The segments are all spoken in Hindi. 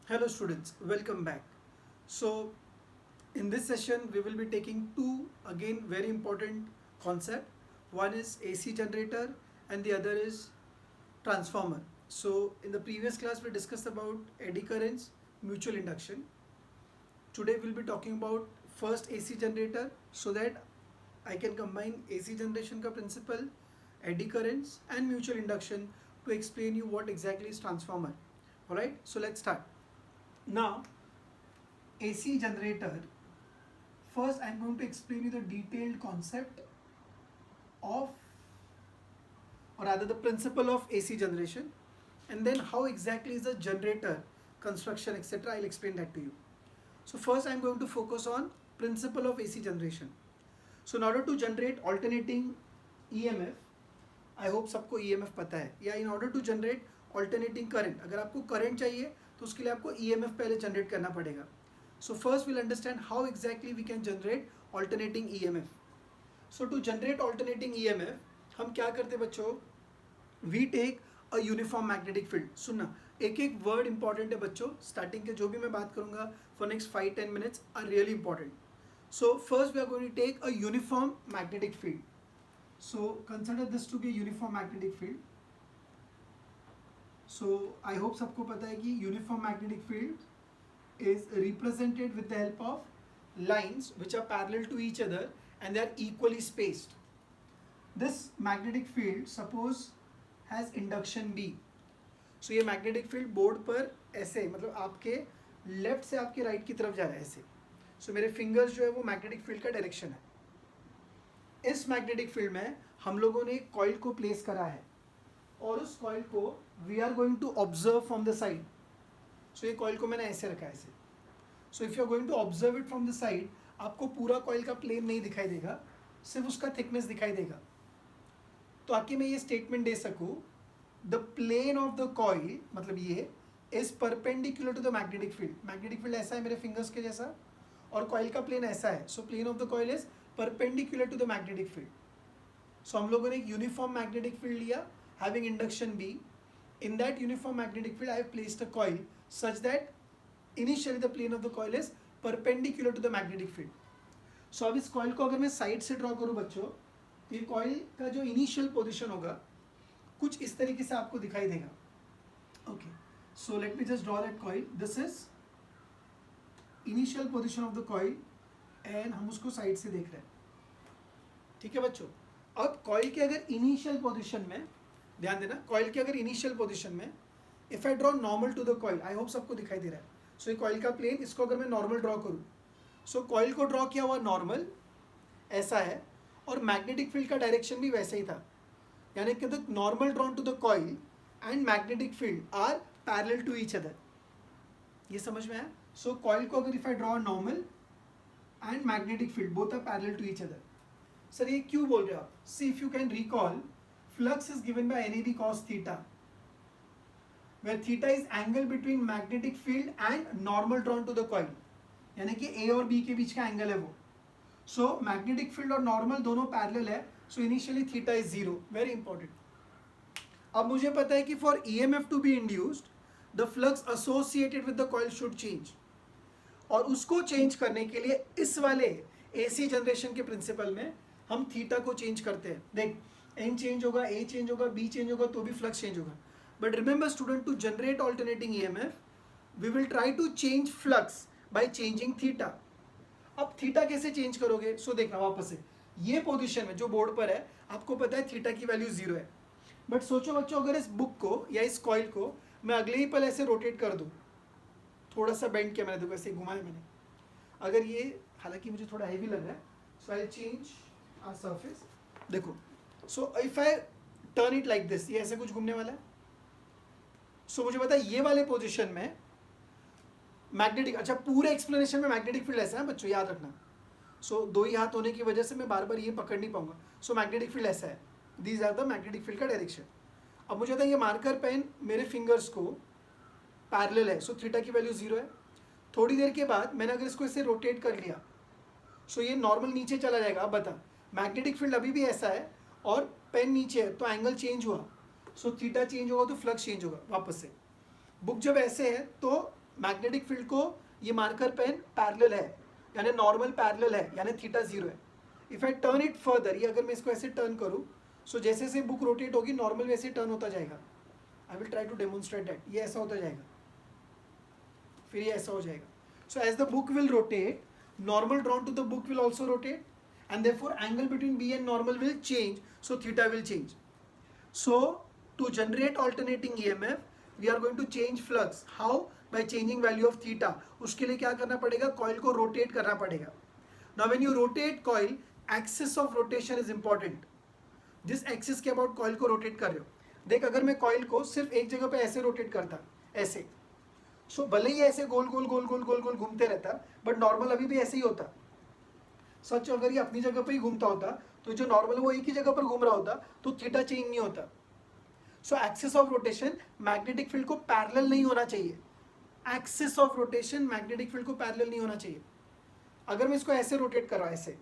Hello students, welcome back. So in this session we will be taking two again very important concept. One is AC generator and the other is transformer. So in the previous class we discussed about eddy currents, mutual induction. Today we'll be talking about first AC generator so that I can combine AC generation ka principle, eddy currents and mutual induction to explain you what exactly is transformer. Alright, so let's start. Now AC generator, first I'm going to explain you the detailed concept of, or rather the principle of AC generation, and then how exactly is the generator construction, etc. I'll explain that to you. So first I'm going to focus on principle of AC generation. So in order to generate alternating EMF, I hope सबको EMF पता है, या in order to generate alternating current, अगर आपको current चाहिए तो उसके लिए आपको EMF पहले generate करना पड़ेगा. So first we'll understand how exactly we can generate alternating EMF. So to generate alternating EMF, हम क्या करते बच्चों? We take a uniform magnetic field. सुनना, एक एक word important है बच्चों. Starting के जो भी मैं बात करूँगा for next 5-10 minutes are really important. So first we are going to take a uniform magnetic field. So consider this to be a uniform magnetic field. So I hope सबको पता है कि uniform magnetic field is represented with the help of lines which are parallel to each other and they are equally spaced. This magnetic field suppose has induction B. So ये magnetic field बोर्ड पर ऐसे, मतलब आपके लेफ्ट से आपके राइट की तरफ जा रहा है ऐसे. So मेरे फिंगर्स जो है वो मैग्नेटिक फील्ड का डायरेक्शन है. इस मैग्नेटिक फील्ड में हम लोगों ने एक कॉइल को प्लेस करा है और उस कॉइल को we are going to observe from the side. So ये कॉइल को मैंने ऐसे रखा है ऐसे. So if you are going to observe it from the side, आपको पूरा कॉइल का प्लेन नहीं दिखाई देगा, सिर्फ उसका थिकनेस दिखाई देगा. तो आके मैं ये स्टेटमेंट दे सकूँ, the plane of the coil, मतलब ये is perpendicular to the magnetic field. Magnetic field ऐसा है मेरे फिंगर्स के जैसा और कॉइल का प्लेन ऐसा है. So plane of the coil is perpendicular to the magnetic field. So हम लोगों ने एक यूनिफॉर्म मैग्नेटिक फील्ड लिया having induction B. In that uniform magnetic field I have placed a coil such that initially the plane of the coil is perpendicular to the magnetic field. So अब इस कॉइल को अगर मैं साइड से ड्रॉ करूँ बच्चों, तो ये कॉइल का जो इनिशियल पोजिशन होगा कुछ इस तरीके से आपको दिखाई देगा. Okay, so let me just draw that coil. This is initial position of the coil and हम उसको साइड से देख रहे हैं. ठीक है बच्चों. अब कॉइल के अगर इनिशियल पोजीशन में, ध्यान देना, कॉइल के अगर इनिशियल पोजीशन में if I draw normal to the coil, I hope सबको दिखाई दे रहा है. सो ये कॉइल का प्लेन, इसको अगर मैं नॉर्मल ड्रॉ करूँ, सो कॉइल को ड्रॉ किया हुआ नॉर्मल ऐसा है और मैग्नेटिक फील्ड का डायरेक्शन भी वैसे ही था. यानी कि the normal drawn to the coil and magnetic field are parallel to each other. ये समझ में आया? सो कॉइल को अगर if I draw normal and magnetic field both are parallel to each other. Sir ये क्यों बोल रहे हो आप? See if you can recall, flux is given by NAD cos थीटा, where theta is angle between magnetic field and normal drawn to the coil, यानी कि A और B के बीच का एंगल है वो. सो मैग्नेटिक फील्ड और नॉर्मल दोनों पैरेलल है. So initially theta is 0. Very important. अब मुझे पता है कि for EMF to be induced the flux associated with the coil should change, और उसको चेंज करने के लिए इस वाले AC जनरेशन के प्रिंसिपल में हम थीटा को चेंज करते हैं. देख, N चेंज होगा, A चेंज होगा, B चेंज होगा, तो भी फ्लक्स चेंज होगा. But remember student, to generate alternating EMF we will try to change flux by changing theta. अब थीटा कैसे चेंज करोगे? सो देखना वापस से, ये पोजीशन में जो बोर्ड पर है आपको पता है थीटा की वैल्यू 0 है. बट सोचो बच्चों, अगर इस बुक को या इस कॉइल को मैं अगले ही पल ऐसे रोटेट कर दूँ, थोड़ा सा बेंड किया मैंने, देखो ऐसे घुमाया मैंने, अगर ये, हालांकि मुझे थोड़ा हैवी लग रहा है, सो आई चेंज आवर सरफेस. देखो, so if I turn it like this, ये ऐसे कुछ घूमने वाला है. सो मुझे पता है ये वाले पोजीशन में मैग्नेटिक, अच्छा पूरे एक्सप्लेनेशन में मैग्नेटिक फील्ड ऐसा है बच्चों, याद रखना. सो दो ही हाथ होने की वजह से मैं बार बार ये पकड़ नहीं पाऊंगा. सो मैग्नेटिक फील्ड ऐसा है, these are the magnetic field का डायरेक्शन. अब मुझे पता है ये मार्कर पेन मेरे फिंगर्स को पैरेलल है, सो थीटा की वैल्यू 0 है. थोड़ी देर के बाद मैंने अगर इसको ऐसे रोटेट कर लिया, सो ये नॉर्मल नीचे चला जाएगा. अब बता, मैग्नेटिक फील्ड अभी भी ऐसा है और पेन नीचे है, तो एंगल चेंज हुआ, सो थीटा चेंज होगा तो फ्लक्स चेंज होगा. वापस से बुक जब ऐसे है तो मैग्नेटिक फील्ड को ये मार्कर पेन पैरेलल है, यानी नॉर्मल पैरेलल है, यानी थीटा 0 है. If I turn it further, ये अगर मैं इसको ऐसे टर्न करूँ, सो जैसे जैसे बुक रोटेट होगी नॉर्मल वैसे टर्न होता जाएगा. I will try to demonstrate that. ये ऐसा होता जाएगा, फिर ये ऐसा हो जाएगा. So as the book will rotate, normal drawn to the book will also rotate, and therefore angle between B and normal will change, so theta will change. So to generate alternating EMF we are going to change flux. How? By changing value of theta. उसके लिए क्या करना पड़ेगा, coil को rotate करना पड़ेगा. Now when you rotate coil, axis of rotation is important. जिस axis के about coil को rotate कर रहे हो, देख अगर मैं coil को सिर्फ एक जगह पे ऐसे rotate करता, ऐसे, सो भले ही ऐसे गोल गोल गोल गोल गोल गोल घूमते रहता, बट नॉर्मल अभी भी ऐसे ही होता. सच अगर ये अपनी जगह पे ही घूमता होता तो जो नॉर्मल वो एक ही जगह पर घूम रहा होता तो थीटा चेंज नहीं होता. So axis of rotation magnetic field को पैरेलल नहीं होना चाहिए. Axis of rotation magnetic field को पैरेलल नहीं होना चाहिए. अगर मैं इसको ऐसे रोटेट कर रहा हूँ ऐसे,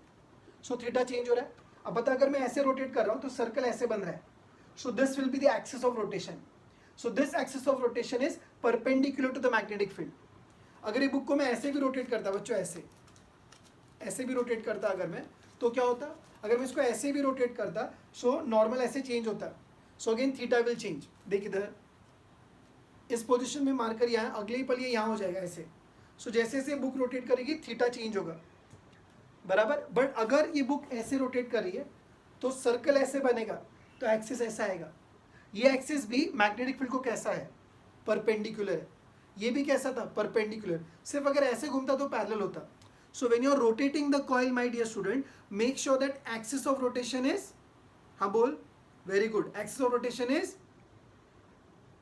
सो थीटा चेंज हो रहा है. अब बता अगर मैं ऐसे रोटेट कर रहा हूँ तो सर्कल ऐसे बन रहा है. So this will be the axis of rotation. So this axis of rotation is perpendicular to the magnetic field. अगर ये बुक को मैं ऐसे भी रोटेट करता बच्चों, ऐसे भी रोटेट करता अगर मैं, तो क्या होता, अगर मैं इसको ऐसे भी रोटेट करता, सो नॉर्मल ऐसे चेंज होता. So again theta will change. देख इधर इस पोजीशन में मार्कर यहाँ, अगले ही पल ये यहाँ हो जाएगा ऐसे. सो जैसे जैसे बुक रोटेट करेगी थीटा चेंज होगा, बराबर. बट अगर ये बुक ऐसे रोटेट कर रही है तो सर्कल ऐसे बनेगा, तो एक्सिस ऐसा आएगा. ये एक्सिस भी मैग्नेटिक फील्ड को कैसा है, परपेंडिकुलर है. ये भी कैसा था, परपेंडिकुलर. सिर्फ अगर ऐसे घूमता तो पैरेलल होता. So when you are rotating the coil my dear student, make sure that axis of rotation is, हाँ बोल, very good, axis of rotation is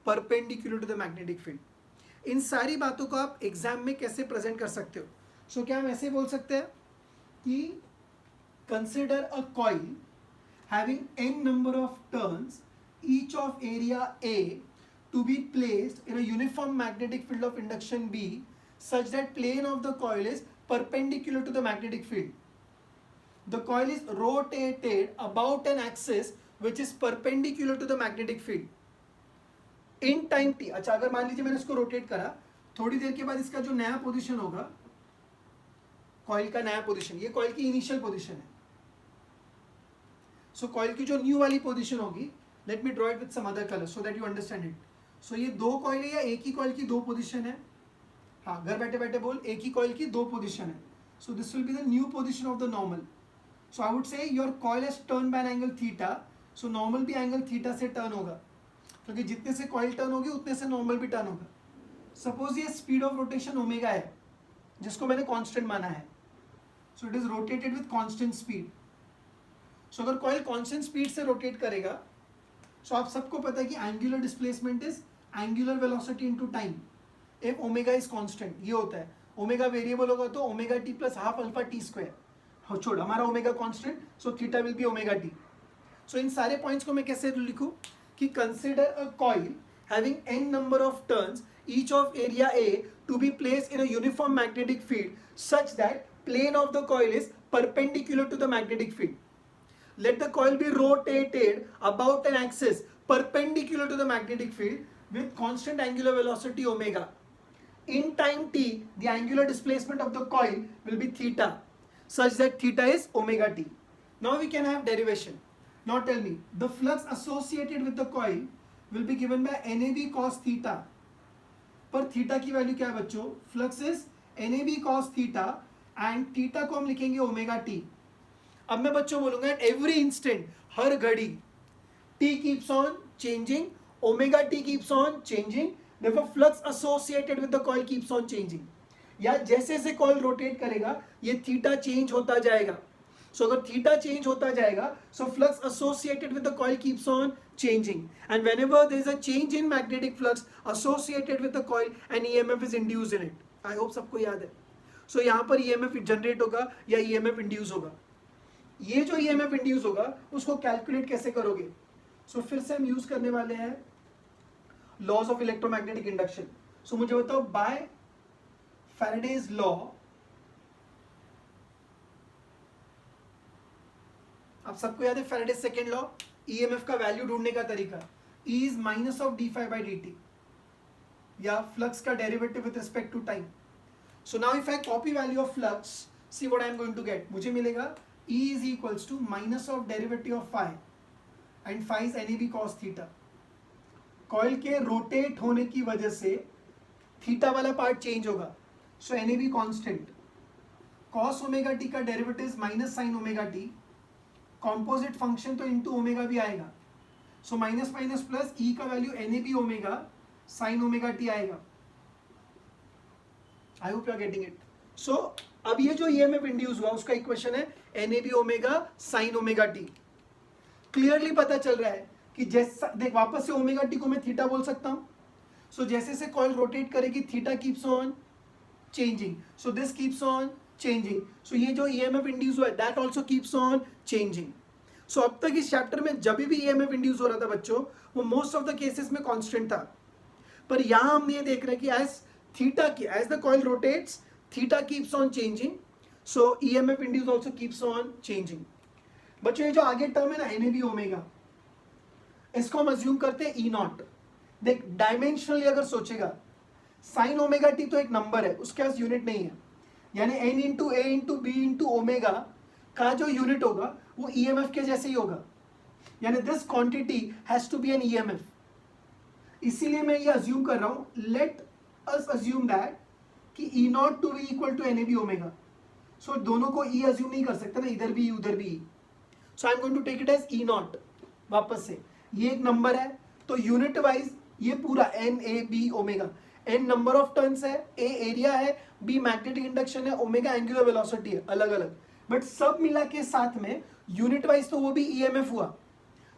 perpendicular to the magnetic field. इन सारी बातों को आप एग्जाम में कैसे प्रेजेंट कर सकते हो. सो क्या हम ऐसे बोल सकते हैं कि consider a coil having n number of turns, each of area A to be placed in a uniform magnetic field of induction B such that plane of the coil is perpendicular to the magnetic field. The coil is rotated about an axis which is perpendicular to the magnetic field. In time t, अच्छा अगर मान लीजिए मैंने इसको रोटेट करा, थोड़ी देर के बाद इसका जो नया पोजीशन होगा, कॉइल का नया पोजीशन, ये कॉइल की इनिशियल पोजीशन है. सो कॉइल की जो न्यू वाली पोजीशन होगी, let me draw it with some other colour so that you understand it. So ये दो कॉइल है या एक ही कॉइल की दो पोजीशन है, हाँ घर बैठे बैठे बोल, एक ही कॉइल की दो पोजीशन है. So this will be the new position of the normal. So I would say your coil has turn by an angle theta, so normal भी एंगल थीटा से टर्न होगा, क्योंकि जितने से कॉइल टर्न होगी उतने से नॉर्मल भी टर्न होगा. सपोज ये स्पीड ऑफ रोटेशन ओमेगा है, जिसको मैंने कांस्टेंट माना है. So it is rotated with constant speed. So अगर कॉइल कांस्टेंट स्पीड से रोटेट करेगा, सो आप सबको पता है कि angular displacement is angular velocity into time if omega is constant. ये होता है, ओमेगा वेरिएबल होगा तो omega t plus half alpha t square. हाँ छोड़, हमारा omega constant, so theta will be omega t. So इन सारे पॉइंट्स को मैं कैसे लिखूं कि consider a coil having n number of turns, each of area A to be placed in a uniform magnetic field such that plane of the coil is perpendicular to the magnetic field. Let the coil be rotated about an axis perpendicular to the magnetic field with constant angular velocity omega. In time t, the angular displacement of the coil will be theta, such that theta is omega t. Now we can have derivation. Now tell me, the flux associated with the coil will be given by NAB cos theta. पर थीटा की वैल्यू क्या है बच्चों, flux is NAB cos theta and theta को हम लिखेंगे ओमेगा टी. अब मैं बच्चों बोलूंगा एट एवरी इंस्टेंट, हर घड़ी t keeps on changing, omega t keeps on changing, therefore flux associated with the coil keeps on changing. या जैसे जैसे कॉइल रोटेट करेगा ये थीटा चेंज होता जाएगा. सो अगर थीटा चेंज होता जाएगा, so flux associated with the coil keeps on changing, and whenever there is a change in magnetic flux associated with the coil, an EMF is induced in it. I hope सबको याद है. सो यहाँ पर EMF जनरेट होगा या EMF इंड्यूस होगा. ये जो EMF इंड्यूस होगा उसको कैलकुलेट कैसे करोगे. सो फिर से हम यूज करने वाले हैं laws of electromagnetic induction. So मुझे बताओ, बाय फैराडेज लॉ आप सबको याद है फैराडेज सेकेंड लॉ, EMF का वैल्यू ढूंढने का तरीका, E is minus of d phi by d t. या फ्लक्स का derivative with respect to time. So now if I copy value of flux, see what I am going to get. मुझे मिलेगा E is equals to minus of derivative of phi, and phi is NAB cos theta. Coil के रोटेट होने की वजह से थीटा वाला पार्ट चेंज होगा. So NAB constant, cos omega t का derivative minus sine omega t, composite function तो इंटू ओमेगा भी आएगा. So minus minus plus, E का value NAB omega sine omega t आएगा. I hope you are getting it. So अब ये जो EMF इंड्यूस हुआ उसका इक्वेशन है NAB omega sine omega T. Clearly पता चल रहा है कि जैसा देख, वापस से ओमेगा टी को मैं थीटा बोल सकता हूं. सो जैसे से कॉइल रोटेट करेगी theta keeps on changing, so this keeps on changing. So ये जो EMF इंड्यूस हुआ है that also keeps on changing. So अब तक इस चैप्टर में जब भी EMF इंड्यूस हो रहा था बच्चों, वो मोस्ट ऑफ द केसेस में कांस्टेंट था. पर यहां हम ये देख रहे हैं कि एज थीटा की as the coil rotates theta keeps on changing, so EMF induce also keeps on changing. बच्चों ये जो आगे टर्म है ना NAB ओमेगा, इसको हम अज्यूम करते हैं E0. देख डायमेंशनली अगर सोचेगा, साइन ओमेगा टी तो एक नंबर है, उसके पास यूनिट नहीं है. यानी N into A into B into omega का जो यूनिट होगा वो EMF के जैसे ही होगा. यानी this quantity has to be an EMF. इसीलिए मैं ये अज्यूम कर रहा हूं, लेट अस अज्यूम दैट कि E0 to be equal to NAB omega. So दोनों को E अज्यूम नहीं कर सकता ना, इधर भी उधर भी. So I am going to take it as E0. वापस से ये एक नंबर है तो यूनिट वाइज ये पूरा NAB omega. N number of turns है, A एरिया है, B मैग्नेटिक इंडक्शन है, ओमेगा एंगुलर वेलोसिटी है, अलग अलग. बट सब मिला के साथ में यूनिट वाइज तो वो भी EMF हुआ.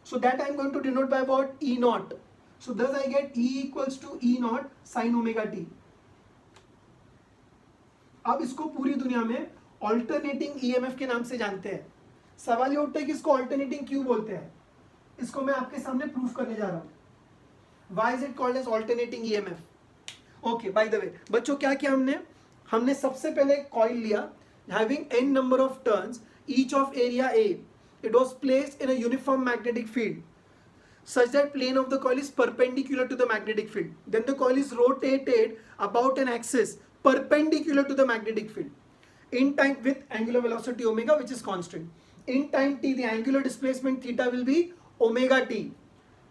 So that I am going to denote by what, E0. So thus I get E equals to E0 sine omega t. अब इसको पूरी दुनिया में ऑल्टरनेटिंग EMF के नाम से जानते हैं. सवाल ये उठता है कि इसको ऑल्टरनेटिंग क्यों बोलते हैं. इसको मैं आपके सामने प्रूफ करने जा रहा हूं. Why is it called as alternating EMF? Okay, by the way, बच्चों क्या किया हमने सबसे पहले कॉइल लिया having n number of turns, each of area A. It was placed in a uniform magnetic field such that plane of the coil is perpendicular to the magnetic field. Then the coil is rotated about an axis perpendicular to the magnetic field in time with angular velocity omega, which is constant. In time t, the angular displacement theta will be omega t.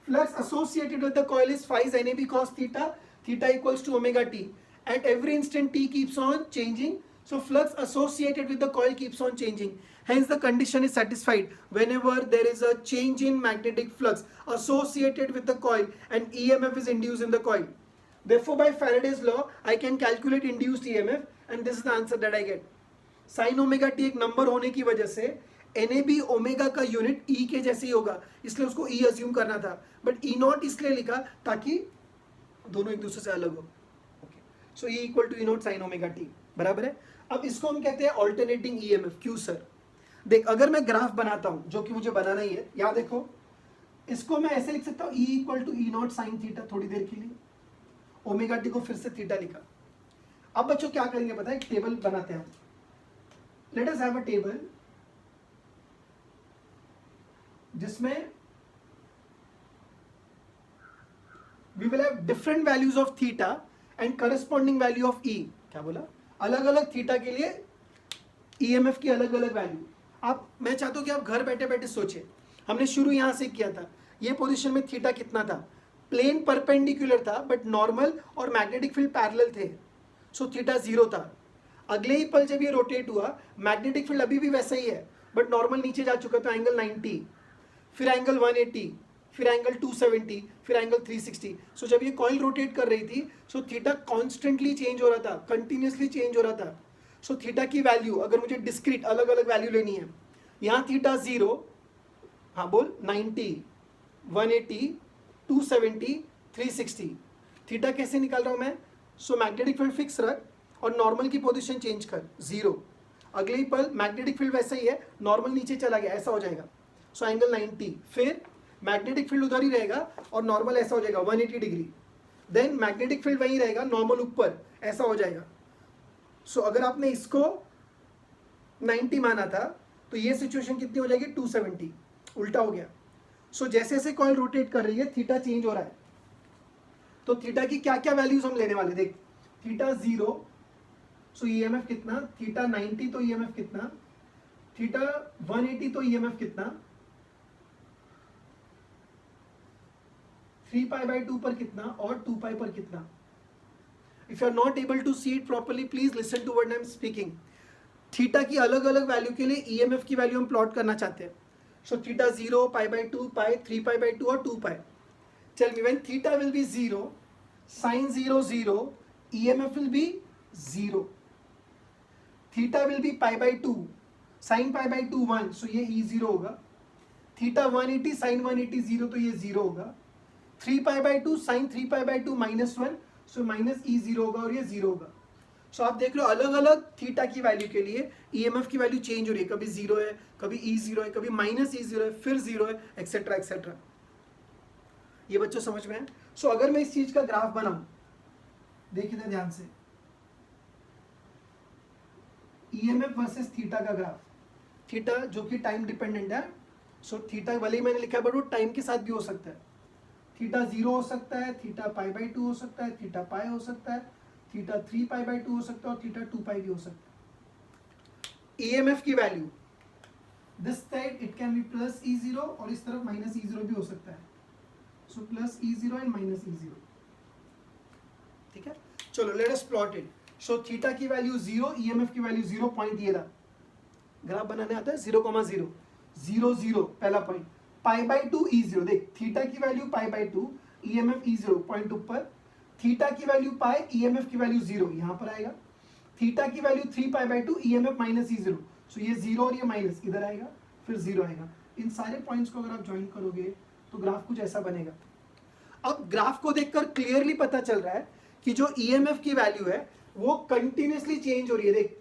Flux associated with the coil is phi is NAB cos theta, theta equals to omega t. At every instant t keeps on changing, so flux associated with the coil keeps on changing. Hence the condition is satisfied whenever there is a change in magnetic flux associated with the coil and EMF is induced in the coil. Therefore by Faraday's law I can calculate induced EMF and this is the answer that I get. Sin omega t एक नंबर होने की वजह से NAB ओमेगा का यूनिट E के जैसे ही होगा, इसलिए उसको E अज्यूम करना था. बट E0 इसलिए लिखा ताकि दोनों एक दूसरे से अलग हो. So E equal to E0 sine omega t बराबर है. अब इसको हम कहते हैं ऑल्टरनेटिंग EMF. क्यों सर? देख अगर मैं ग्राफ बनाता हूं जो कि मुझे बनाना ही है, यहाँ देखो इसको मैं ऐसे लिख सकता हूँ E equal to E0 sine theta. थोड़ी देर के लिए ओमेगा टी को फिर से थीटा लिखा. अब बच्चों क्या करेंगे पता है, एक टेबल बनाते हैं. Let us have a table जिसमें we will have different values of theta and corresponding value of E. क्या बोला? अलग अलग थीटा के लिए EMF की अलग अलग वैल्यू. आप मैं चाहता हूं कि आप घर बैठे बैठे सोचें. हमने शुरू यहां से किया था. ये पोजीशन में थीटा कितना था? प्लेन परपेंडिकुलर था बट नॉर्मल और मैग्नेटिक फील्ड पैरेलल थे, सो थीटा 0 था. अगले ही पल जब ये रोटेट हुआ, मैग्नेटिक फील्ड अभी भी वैसा ही है बट नॉर्मल नीचे जा चुका, तो एंगल 90, फिर एंगल 180, फिर एंगल 270, फिर एंगल 360. सो जब ये कॉइल रोटेट कर रही थी, सो थीटा कॉन्स्टेंटली चेंज हो रहा था, कंटिन्यूसली चेंज हो रहा था. सो थीटा की वैल्यू अगर मुझे डिस्क्रीट अलग अलग वैल्यू लेनी है, यहाँ थीटा 0, हाँ बोल, 90, 180, 270, 360. थीटा कैसे निकाल रहा हूँ मैं? सो मैग्नेटिक फील्ड फिक्स रख और नॉर्मल की पोजिशन चेंज कर 0. अगले ही पल मैग्नेटिक फील्ड वैसा ही है, नॉर्मल नीचे चला गया, ऐसा हो जाएगा. सो एंगल 90, फिर मैग्नेटिक फील्ड उधर ही रहेगा और नॉर्मल ऐसा हो जाएगा 180 डिग्री. देन मैग्नेटिक फील्ड वहीं रहेगा, नॉर्मल ऊपर, ऐसा हो जाएगा. सो अगर आपने इसको 90 माना था तो ये सिचुएशन कितनी हो जाएगी? 270. उल्टा हो गया. सो जैसे जैसे कॉइल रोटेट कर रही है थीटा चेंज हो रहा है. तो थीटा की क्या क्या वैल्यूज हम लेने वाले, देख थीटा 0 सो ईएमएफ कितना, थीटा 90 तो ईएमएफ कितना, थीटा 180 तो ईएमएफ कितना, 3π/2 पर कितना और 2π पर कितना. If you are not able to see it properly, please listen to what I am speaking. Theta की अलग अलग वैल्यू के लिए ईएमएफ की वैल्यू हम प्लॉट करना चाहते हैं. सो थीटा 0, π/2, π, 3π/2 और 2π. Tell me when theta will be 0, sin 0 0, EMF will be 0. Theta will be π/2, sin π/2 1, so ये E0 होगा. Theta 180, sin 180 0, तो ये 0 होगा. 3π/2, sin 3π/2 -1, so माइनस E0 होगा और ये 0 होगा. सो आप देख रहे हो अलग अलग थीटा की वैल्यू के लिए ईएमएफ की वैल्यू चेंज हो रही है, कभी 0 है, कभी E0 है, कभी -E0 है, फिर 0 है, एक्सेट्रा एक्सेट्रा. ये बच्चों समझ में है. सो अगर मैं इस चीज का ग्राफ बनाऊं, देखिए ध्यान से, ईएमएफ वर्सेस थीटा का ग्राफ. थीटा जो कि टाइम डिपेंडेंट है, सो थीटा भले ही मैंने लिखा है बट वो टाइम के साथ भी हो सकता है. थीटा 0 हो सकता है, थीटा π/2 हो सकता है, थीटा π हो सकता है, थीटा 3π/2 हो सकता है और थीटा 2π भी हो सकता है. ईएमएफ की value this side it can be plus E0 और इस तरफ माइनस E0 भी हो सकता है. So plus E0 and minus E0. ठीक है, चलो let us plot it. So theta की वैल्यू 0, ईएमएफ की वैल्यू 0, पॉइंट ये रहा. ग्राफ बनाने आता है 0,0, 0 0 पहला पॉइंट. π/2 E0, देख थीटा की वैल्यू π/2, ईएमएफ E0 पॉइंट ऊपर. थीटा की वैल्यू π, ईएमएफ की वैल्यू 0 यहां पर आएगा. थीटा की वैल्यू 3π/2, ईएमएफ माइनस E0, सो ये 0 और ये माइनस इधर आएगा, फिर 0 आएगा. इन सारे पॉइंट्स को अगर आप ज्वाइन करोगे तो ग्राफ कुछ ऐसा बनेगा. अब ग्राफ को देखकर क्लियरली पता चल रहा है कि जो ईएमएफ की वैल्यू है वो कंटिन्यूसली चेंज हो रही है. देख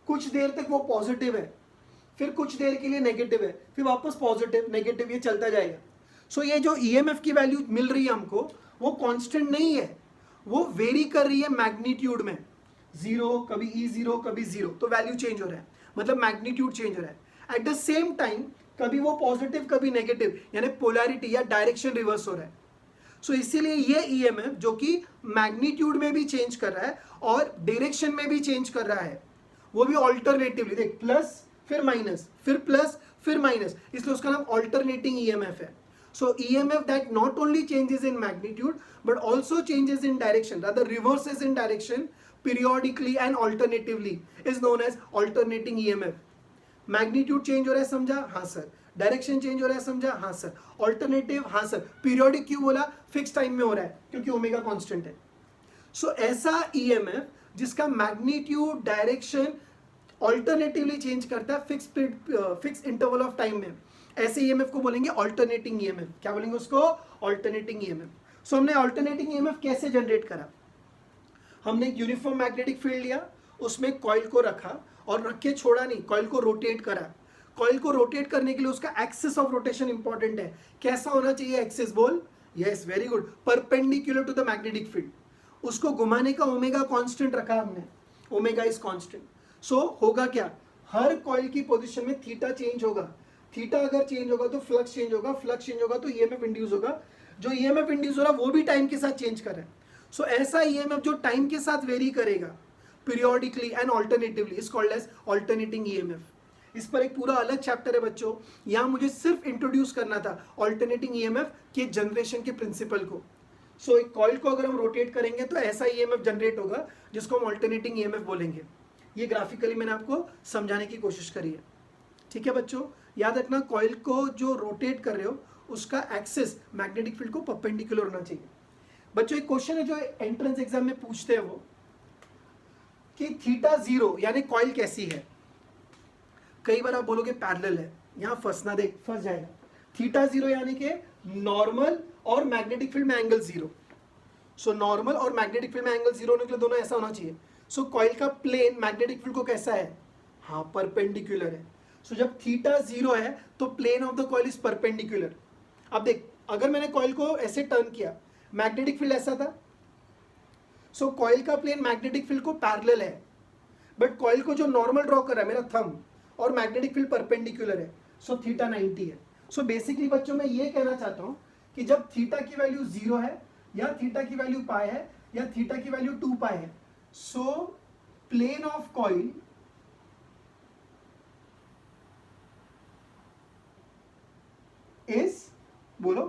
कुछ देर तक वो पॉजिटिव है, फिर कुछ देर के लिए नेगेटिव है, फिर वापस पॉजिटिव नेगेटिव, ये चलता जाएगा. सो ये जो ईएमएफ की वैल्यू मिल रही है हमको वो कांस्टेंट नहीं है, वो वेरी कर रही है मैग्नीट्यूड में. 0 कभी E0 कभी 0, तो वैल्यू चेंज हो रहा है, मतलब मैग्नीट्यूड चेंज हो रहा है. एट द सेम टाइम कभी वो पॉजिटिव कभी नेगेटिव, यानी पोलैरिटी या डायरेक्शन रिवर्स हो रहा है. सो इसीलिए ये ईएमएफ जो कि मैग्नीट्यूड में भी चेंज कर रहा है और डायरेक्शन में भी चेंज कर रहा है, वो भी ऑल्टरनेटिवली. देख प्लस फिर माइनस फिर प्लस फिर माइनस, इसलिए उसका नाम ऑल्टरनेटिंग ईएमएफ है. So EMF that not only changes in magnitude but also changes in direction, rather reverses in direction periodically and alternatively is known as alternating EMF. Magnitude change हो रहा है समझा, हाँ सर. डायरेक्शन चेंज हो रहा है समझा, हाँ सर. ऑल्टरनेटिव, हाँ सर. पीरियोडिक क्यों बोला, फिक्स टाइम में हो रहा है क्योंकि ओमेगा कांस्टेंट है. सो ऐसा ईएमएफ जिसका मैग्नीट्यूड डायरेक्शन ऑल्टरनेटिवली चेंज करता है फिक्स इंटरवल ऑफ टाइम में, ऐसे ईएमएफ को बोलेंगे ऑल्टरनेटिंग ईएमएफ. क्या बोलेंगे उसको, ऑल्टरनेटिंग ईएमएफ. सो हमने ऑल्टरनेटिंग ईएमएफ कैसे जनरेट करा, हमने एक यूनिफॉर्म मैग्नेटिक फील्ड लिया, उसमें कॉइल को रखा और रख के छोड़ा नहीं, कॉइल को रोटेट करा. कॉइल को रोटेट करने के लिए उसका एक्सिस ऑफ रोटेशन इंपॉर्टेंट है. कैसा होना चाहिए एक्सिस, बोल. Yes very good, perpendicular to the magnetic field. उसको घुमाने का ओमेगा कांस्टेंट रखा हमने, ओमेगा इज कांस्टेंट. सो होगा क्या, हर कॉइल की पोजीशन में थीटा चेंज होगा. थीटा अगर चेंज होगा तो फ्लक्स चेंज होगा, फ्लक्स चेंज होगा तो ईएमएफ इंड्यूस होगा. जो ईएमएफ इंड्यूस हो रहा है वो भी टाइम के साथ चेंज कर रहा है. सो ऐसा ईएमएफ जो टाइम के साथ वेरी करेगा periodically and alternatively is called as alternating EMF. इस पर एक पूरा अलग चैप्टर है बच्चों, यहाँ मुझे सिर्फ इंट्रोड्यूस करना था ऑल्टरनेटिंग ईएमएफ के जनरेशन के प्रिंसिपल को. सो एक कॉइल को अगर हम रोटेट करेंगे तो ऐसा ईएमएफ जनरेट होगा जिसको हम ऑल्टरनेटिंग ईएमएफ बोलेंगे. ये ग्राफिकली मैंने आपको समझाने की कोशिश करी है. ठीक है बच्चों, याद रखना कॉइल को जो रोटेट कर रहे हो उसका एक्सिस मैग्नेटिक फील्ड को परपेंडिकुलर होना चाहिए. बच्चों एक क्वेश्चन है जो एंट्रेंस एग्जाम में पूछते हैं वो कि थीटा 0 यानी कॉइल कैसी है. कई बार आप बोलोगे पैरेलल है, यहां फंसना, देख फंस जाएगा. थीटा 0 यानी कि नॉर्मल और मैग्नेटिक फील्ड में एंगल 0. सो नॉर्मल और मैग्नेटिक फील्ड में एंगल 0 होने के लिए दोनों ऐसा होना चाहिए. सो कॉइल का प्लेन मैग्नेटिक फील्ड को कैसा है, हाँ परपेंडिकुलर है. सो जब थीटा 0 है तो plane of the coil is perpendicular. अब देख अगर मैंने कॉइल को ऐसे टर्न किया, मैग्नेटिक फील्ड ऐसा था, सो कॉइल का प्लेन मैग्नेटिक फील्ड को पैरेलल है, बट कॉइल को जो नॉर्मल ड्रॉ कर रहा है मेरा थंब और मैग्नेटिक फील्ड परपेंडिकुलर है. सो थीटा 90 है. सो बेसिकली बच्चों मैं ये कहना चाहता हूं कि जब थीटा की वैल्यू 0 है या थीटा की वैल्यू पाई है या थीटा की वैल्यू 2 पाई है. So plane of coil is, बोलो,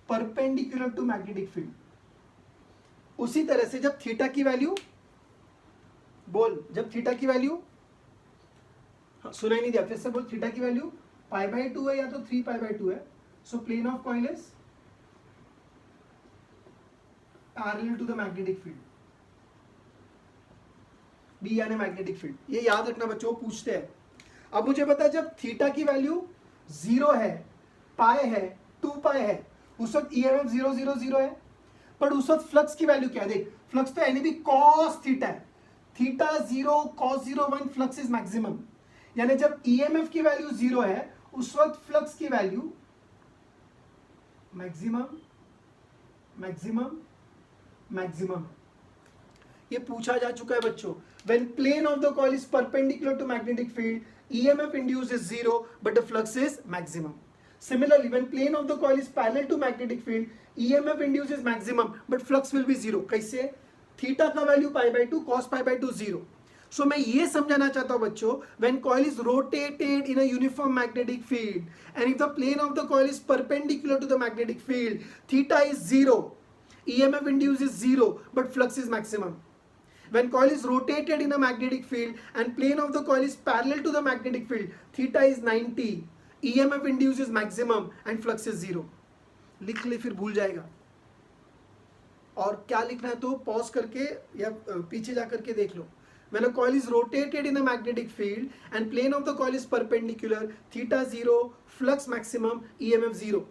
परपेंडिकुलर टू मैग्नेटिक फील्ड. उसी तरह से जब थीटा की वैल्यू, बोल, जब थीटा की वैल्यू, सुनाई नहीं दिया, फिर से बोल, थीटा की वैल्यू पाई बाई 2 है या तो 3 पाई बाई 2 है. So plane of coil is parallel to the magnetic field. B यानी मैग्नेटिक फील्ड. ये याद रखना बच्चों, पूछते हैं. अब मुझे बता, जब थीटा की वैल्यू 0 है, पाई है, 2 पाई है, उस वक्त ईएमएफ 0 0 0 है. पर उस वक्त फ्लक्स की वैल्यू क्या है? देख, फ्लक्स तो यानी भी कॉस थीटा है. Theta 0 cos 0 1, flux is maximum. यानी जब ईएमएफ की वैल्यू 0 है, उस वक्त फ्लक्स की वैल्यू मैक्सिमम मैक्सिमम मैक्सिमम. ये पूछा जा चुका है बच्चों. When plane of the coil is perpendicular to magnetic field, EMF induced is 0, but the flux is maximum. Similarly, when plane of the coil is parallel to magnetic field, EMF induced is maximum, but flux will be 0. कैसे? थीटा का value pi by 2, cos pi by 2 0. सो मैं ये समझाना चाहता हूं बच्चों, when coil is rotated in a uniform magnetic field, and if the plane of the coil is perpendicular to the magnetic field, theta is 0, EMF induced is 0, but flux is maximum. When coil is rotated in a magnetic field and plane of the coil is parallel to the magnetic field, theta is 90, EMF induced is maximum and flux is 0. लिख ले, फिर भूल जाएगा. और क्या लिखना है तो पॉज करके या पीछे जा करके देख लो. When a coil is rotated in a magnetic field and plane of the coil is perpendicular, theta 0, flux maximum, EMF 0.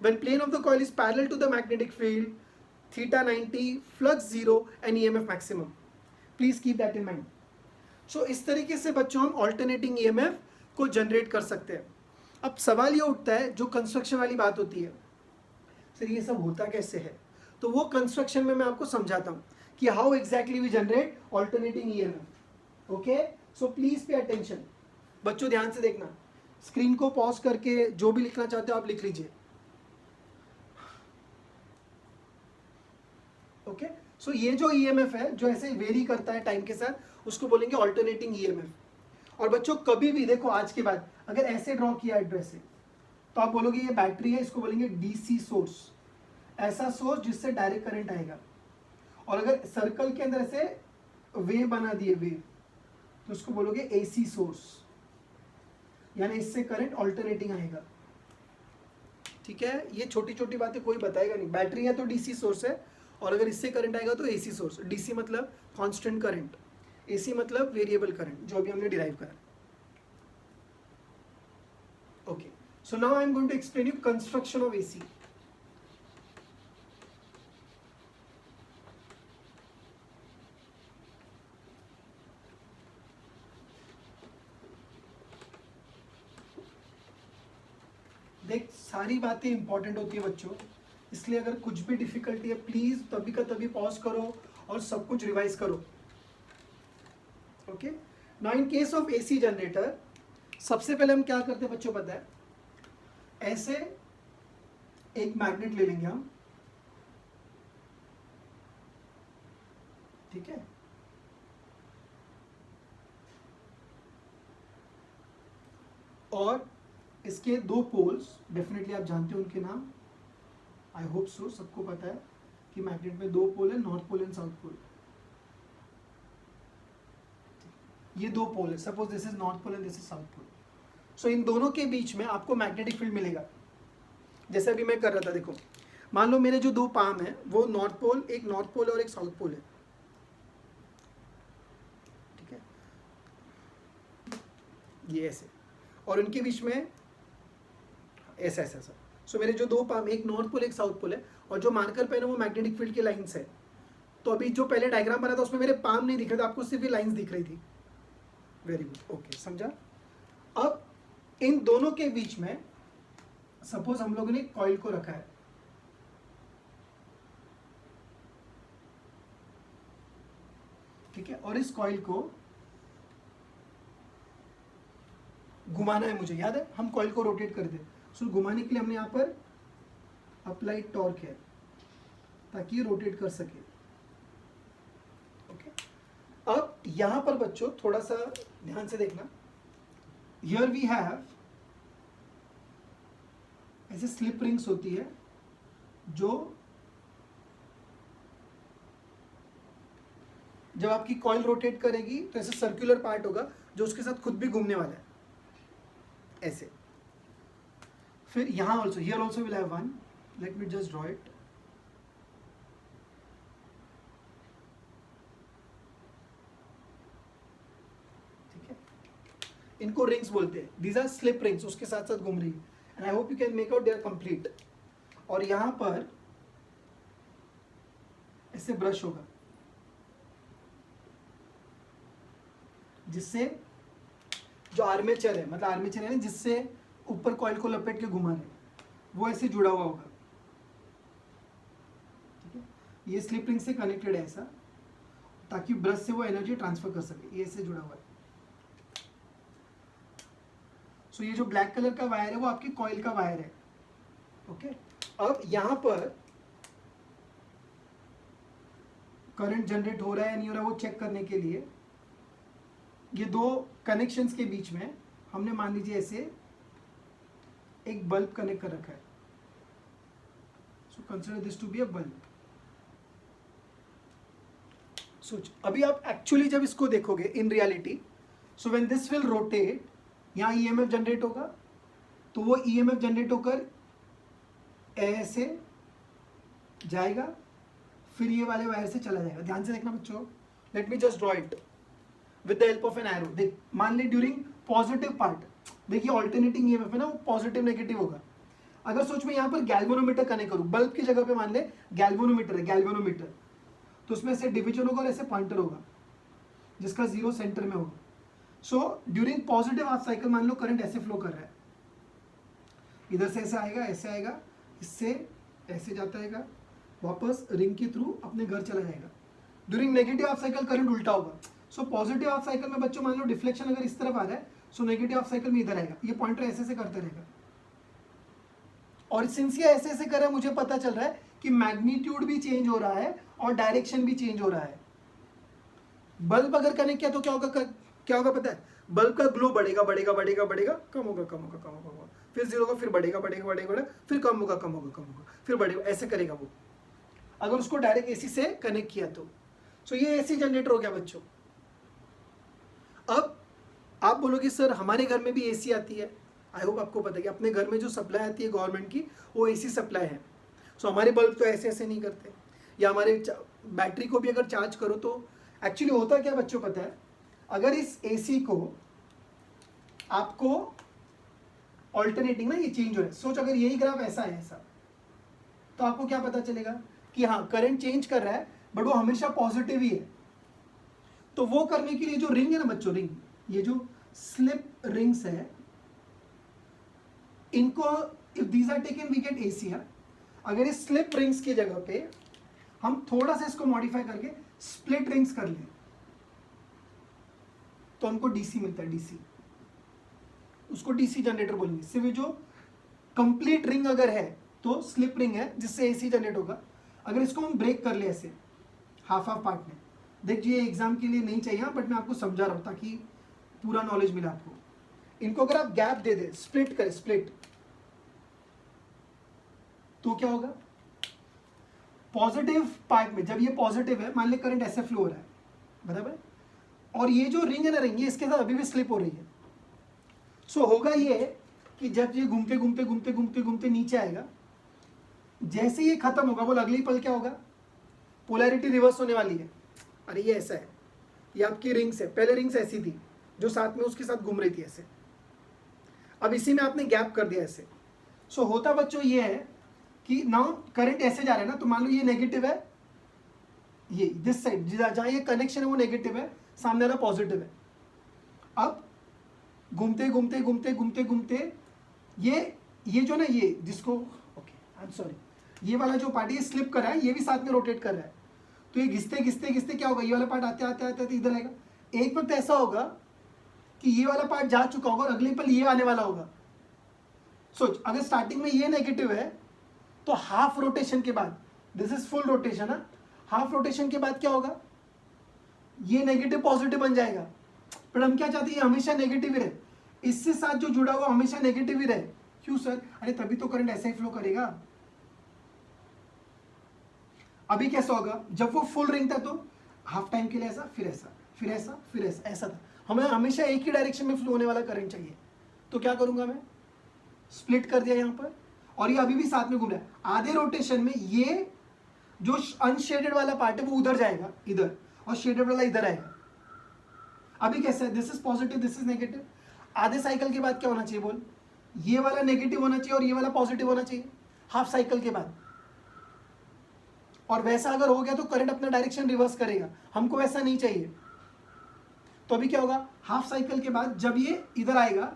When plane of the coil is parallel to the magnetic field, theta 90, flux 0 and EMF maximum. Please keep that in mind. So इस तरीके से बच्चों हम ऑल्टरनेटिंग ईएमएफ को जनरेट कर सकते हैं. अब सवाल ये उठता है, जो कंस्ट्रक्शन वाली बात होती है, सर ये सब होता कैसे है? तो वो कंस्ट्रक्शन में मैं आपको समझाता हूँ कि how exactly we generate alternating EMF. Okay, so please pay attention. बच्चों ध्यान से देखना, स्क्रीन को पॉज करके जो भी लिखना चाहते हो आप लिख लीजिए. ओके, सो ये जो ईएमएफ है, जो ऐसे वेरी करता है टाइम के साथ, उसको बोलेंगे ऑल्टरनेटिंग ईएमएफ. और बच्चों कभी भी देखो, आज के बाद अगर ऐसे ड्रॉ किया एड्रेस से, तो आप बोलोगे ये बैटरी है, इसको बोलेंगे डीसी सोर्स. ऐसा सोर्स जिससे डायरेक्ट करंट आएगा. और अगर सर्कल के अंदर ऐसे वेव बना दिए, वेव, तो उसको बोलोगे एसी सोर्स, यानी इससे करंट ऑल्टरनेटिंग आएगा. ठीक है, ये छोटी छोटी बातें कोई बताएगा नहीं. बैटरी है तो डीसी सोर्स है, और अगर इससे करंट आएगा तो एसी सोर्स. डीसी मतलब कांस्टेंट करंट, एसी मतलब वेरिएबल करंट, जो अभी हमने डिराइव करा. Okay, so now I am going to explain you construction of AC. देख, सारी बातें इंपॉर्टेंट होती है बच्चों, इसलिए अगर कुछ भी डिफिकल्टी है प्लीज तभी का तभी पॉज करो और सब कुछ रिवाइज करो. Okay, now in case of AC generator, सबसे पहले हम क्या करते हैं बच्चों पता है? ऐसे एक मैग्नेट ले लेंगे हम. ठीक है, और इसके दो पोल्स, डेफिनेटली आप जानते हो उनके नाम, आई होप सो सबको पता है कि मैग्नेट में दो पोल है, north pole and south pole. ये दो पोल है, suppose this is north pole and this is south pole. So इन दोनों के बीच में आपको मैग्नेटिक फील्ड मिलेगा. जैसे अभी मैं कर रहा था, देखो, मान लो मेरे जो दो पाम है वो नॉर्थ पोल, एक नॉर्थ पोल और एक साउथ पोल है. ठीक है, ये ऐसे, और उनके बीच में ऐसा ऐसा ऐसा. सो मेरे जो दो पाम, एक नॉर्थ पोल एक साउथ पोल है, और जो मार्कर पेन है वो मैग्नेटिक फील्ड की लाइंस है. तो अभी जो पहले डायग्राम बना था उसमें मेरे पाम नहीं दिख रहे थे, आपको सिर्फ ये लाइंस दिख रही थी. वेरी गुड, ओके, समझा. अब इन दोनों के बीच में सपोज हम लोगों ने कॉइल को रखा है. ठीक है, और इस कॉइल को घुमाना है मुझे, याद है हम कॉइल को रोटेट कर दे. सो घुमाने के लिए हमने यहाँ पर अप्लाइड टॉर्क है. ताकि ये रोटेट कर सके। ओके, अब यहां पर बच्चों थोड़ा सा ध्यान से देखना, हियर वी हैव ऐसे स्लिप रिंग्स होती है जो जब आपकी कॉइल रोटेट करेगी तो ऐसे सर्कुलर पार्ट होगा जो उसके साथ खुद भी घूमने वाला है ऐसे। फिर यहां also, here also will have one, let me just draw it. ठीक है, इनको रिंग्स बोलते हैं, दीज आर स्लिप रिंग्स, उसके साथ साथ घूम रही है। And I hope you can make out they are complete. और यहां पर ऐसे ब्रश होगा जिससे जो आर्मेचर है, मतलब आर्मेचर है ना जिससे ऊपर कॉइल को लपेट के घुमा रहे, वो ऐसे जुड़ा हुआ होगा। ठीक है, ये स्लिप रिंग से कनेक्टेड है ऐसा, ताकि ब्रश से वो एनर्जी ट्रांसफर कर सके, ये ऐसे जुड़ा हुआ है। सो ये जो ब्लैक कलर का वायर है वो आपकी कॉइल का वायर है। ओके, अब यहां पर करंट जनरेट हो रहा है या नहीं हो रहा है वो चेक करने के लिए ये दो कनेक्शंस के बीच में हमने मान लीजिए ऐसे एक बल्ब कनेक्ट कर रखा है। So consider this to be a bulb. सोच, अभी आप एक्चुअली जब इसको देखोगे in reality, so when this will rotate, यहाँ ईएमएफ जनरेट होगा, तो वो ईएमएफ जनरेट होकर ऐसे जाएगा, फिर ये वाले वायर से चला जाएगा। ध्यान से देखना बच्चों, let me just draw it with the help of an arrow. देख, मान ली ड्यूरिंग पॉजिटिव पार्ट, देखिए ऑल्टरनेटिंग ईएमएफ है ना, वो पॉजिटिव नेगेटिव होगा। अगर सोच में यहाँ पर गैल्वेनोमीटर कनेक्ट करूँ, बल्ब की जगह पे मान ले गैल्वेनोमीटर है, गैल्वेनोमीटर, तो उसमें ऐसे डिवीजन होगा और ऐसे पॉइंटर होगा जिसका जीरो सेंटर में होगा। So during positive half cycle मान लो करंट ऐसे फ्लो कर रहा है, इधर से ऐसे आएगा, ऐसे आएगा, इससे ऐसे जाता है, वापस रिंग के थ्रू अपने घर चला जाएगा। During negative half cycle current उल्टा होगा। सो पॉजिटिव हाफ साइकिल में बच्चों मान लो डिफ्लेक्शन अगर इस तरफ आ रहा है, सो नेगेटिव हाफ साइकिल में इधर आएगा, ये पॉइंटर ऐसे ऐसे करते रहेगा। और सिंस ये ऐसे ऐसे कर रहा है, मुझे पता चल रहा है कि मैग्नीट्यूड भी चेंज हो रहा है और डायरेक्शन भी चेंज हो रहा है। बल्ब अगर कनेक्ट किया तो क्या होगा, क्या होगा पता है, बल्ब का ग्लो बढ़ेगा बढ़ेगा बढ़ेगा बढ़ेगा, कम होगा कम होगा कम होगा, फिर जीरो होगा, फिर बढ़ेगा बढ़ेगा बढ़ेगा बढ़ेगा, फिर कम होगा कम होगा कम होगा, फिर बढ़ेगा, ऐसे करेगा वो। अगर उसको डायरेक्ट एसी से कनेक्ट किया तो सो ये एसी जनरेटर हो गया बच्चों। अब आप बोलोगे सर हमारे घर में भी एसी आती है। आई होप आपको पता है कि अपने घर में जो सप्लाई आती है गवर्नमेंट की, वो एसी सप्लाई है। सो हमारे बल्ब तो ऐसे ऐसे नहीं करते, या हमारे बैटरी को भी अगर चार्ज करो तो एक्चुअली होता क्या बच्चों पता है, अगर इस एसी को आपको ऑल्टरनेटिंग ना ये चेंज हो रहा है, सोच अगर यही ग्राफ ऐसा है ऐसा, तो आपको क्या पता चलेगा कि हाँ करंट चेंज कर रहा है बट वो हमेशा पॉजिटिव ही है। तो वो करने के लिए जो रिंग है ना बच्चों, रिंग, ये जो स्लिप रिंग्स है, इनको if these are taken we get AC. अगर इस स्लिप रिंग्स की जगह पे हम थोड़ा सा इसको मॉडिफाई करके स्प्लिट रिंग्स कर लें तो हमको डीसी मिलता है, डीसी, उसको डीसी जनरेटर बोलेंगे। सिर्फ जो कंप्लीट रिंग अगर है तो स्लिप रिंग है जिससे एसी जनरेट होगा। अगर इसको हम ब्रेक कर ले ऐसे हाफ हाफ पार्ट में, देखिए एग्जाम के लिए नहीं चाहिए बट मैं आपको समझा रहा हूं ताकि पूरा नॉलेज मिला आपको। इनको अगर आप गैप दे दे, स्प्लिट करें, स्प्लिट, तो क्या होगा, पॉजिटिव पार्ट में जब ये पॉजिटिव है, मान ले करंट ऐसे फ्लो हो रहा है बराबर, और ये जो रिंग है ना रिंग, ये इसके साथ अभी भी स्लिप हो रही है। सो होगा ये कि जब ये घूमते घूमते घूमते घूमते घूमते नीचे आएगा, जैसे ये खत्म होगा बोल अगली पल क्या होगा, पोलैरिटी रिवर्स होने वाली है। अरे ये ऐसा है, ये आपकी रिंग्स है, पहले रिंग्स ऐसी थी जो साथ में उसके साथ घूम रही थी ऐसे, अब इसी में आपने गैप कर दिया ऐसे। सो होता बच्चों ये है कि नाउ करंट ऐसे जा रहा है ना, तो मान लो ये नेगेटिव है, ये दिस साइड जहां ये कनेक्शन है वो नेगेटिव है, सामने वाला पॉजिटिव है। अब घूमते घूमते घूमते घूमते घूमते ये जो ना ये जिसको, ओके आई एम सॉरी, ये वाला जो पार्ट ये स्लिप कर रहा है, ये भी साथ में रोटेट कर रहा है, तो ये घिसते घिसते घिसते क्या होगा, ये वाला पार्ट आते आते आते आते इधर आएगा। एक वक्त ऐसा होगा कि ये वाला पार्ट जा चुका होगा और अगले पल ये आने वाला होगा। सोच अगर स्टार्टिंग में ये नेगेटिव है तो हाफ रोटेशन के बाद दिस इज फुल रोटेशन है। हाफ रोटेशन के बाद क्या होगा, ये नेगेटिव पॉजिटिव बन जाएगा, पर हम क्या चाहते हैं, ये हमेशा नेगेटिव ही रहे, इससे साथ जो जुड़ा हुआ हमेशा नेगेटिव ही रहे। क्यों सर? अरे तभी तो करंट ऐसा ही फ्लो करेगा। अभी कैसा होगा, जब वो फुल रिंग था तो हाफ टाइम के लिए ऐसा, फिर ऐसा, फिर ऐसा, फिर ऐसा, ऐसा था। हमें हमेशा एक ही डायरेक्शन में फ्लो होने वाला करंट चाहिए। तो क्या करूंगा मैं, स्प्लिट कर दिया यहाँ पर, और ये अभी भी साथ में घूम रहा है। आधे रोटेशन में ये जो अनशेडेड वाला पार्ट है वो उधर जाएगा इधर, और शेडेड वाला इधर आएगा। अभी कैसा है, this is positive, this is negative. आधे साइकिल के बाद क्या होना चाहिए बोल, ये वाला नेगेटिव होना चाहिए और ये वाला पॉजिटिव होना चाहिए हाफ साइकिल के बाद। और वैसा अगर हो गया तो करंट अपना डायरेक्शन रिवर्स करेगा, हमको वैसा नहीं चाहिए। तो अभी क्या होगा, हाफ साइकिल के बाद जब ये इधर आएगा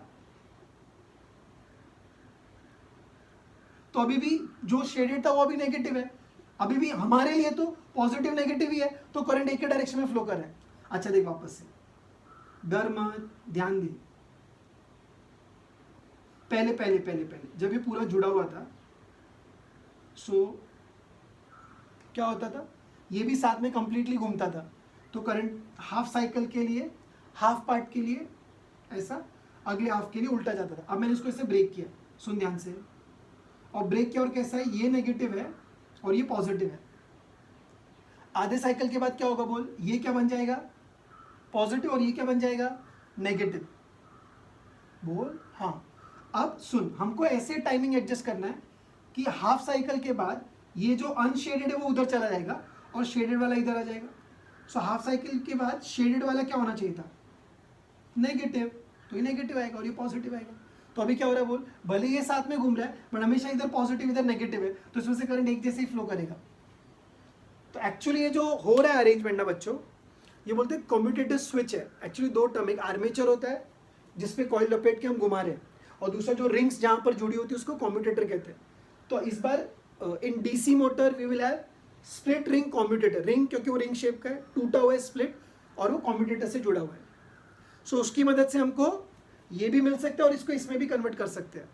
तो अभी भी जो शेडेड था वो अभी नेगेटिव है, अभी भी हमारे लिए तो पॉजिटिव नेगेटिव ही है, तो करंट एक ही डायरेक्शन में फ्लो कर रहा है। अच्छा देख वापस से, डर मत, ध्यान दे। पहले पहले पहले पहले जब ये पूरा जुड़ा हुआ था, सो क्या होता था, ये भी साथ में कंप्लीटली घूमता था, तो करंट हाफ साइकिल के लिए, हाफ पार्ट के लिए ऐसा, अगले हाफ के लिए उल्टा जाता था। अब मैंने इसको ऐसे ब्रेक किया, सुन ध्यान से, और ब्रेक किया, और कैसा है, ये नेगेटिव है और ये पॉजिटिव है। आधे साइकिल के बाद क्या होगा बोल, ये क्या बन जाएगा, पॉजिटिव, और ये क्या बन जाएगा, नेगेटिव। बोल हाँ। अब सुन, हमको ऐसे टाइमिंग एडजस्ट करना है कि हाफ साइकिल के बाद ये जो अनशेडेड है वो उधर चला जाएगा और शेडेड वाला इधर आ जाएगा। सो हाफ साइकिल के बाद शेडेड वाला क्या होना चाहिए था, नेगेटिव, तो ये नेगेटिव आएगा और ये पॉजिटिव आएगा। तो अभी क्या हो रहा है बोल, भले ये साथ में घूम रहा है बट हमेशा इधर पॉजिटिव इधर नेगेटिव है, तो इसमें से करंट एक जैसे ही फ्लो करेगा। तो एक्चुअली ये जो हो रहा है अरेंजमेंट ना बच्चों, ये बोलते हैं कम्यूटेटिव स्विच है। एक्चुअली दो टर्म, एक आर्मेचर होता है जिसपे कॉइल लपेट के हम घुमा रहे हैं, और दूसरा जो रिंग्स जहां पर जुड़ी होती है उसको कम्यूटेटर कहते हैं। तो इस बार in DC motor we will have split ring commutator, ring क्योंकि वो रिंग शेप का है, टूटा हुआ है स्प्लिट, और वो कम्यूटेटर से जुड़ा हुआ है। सो उसकी मदद से हमको ये भी मिल सकता है और इसको इसमें भी कन्वर्ट कर सकते हैं।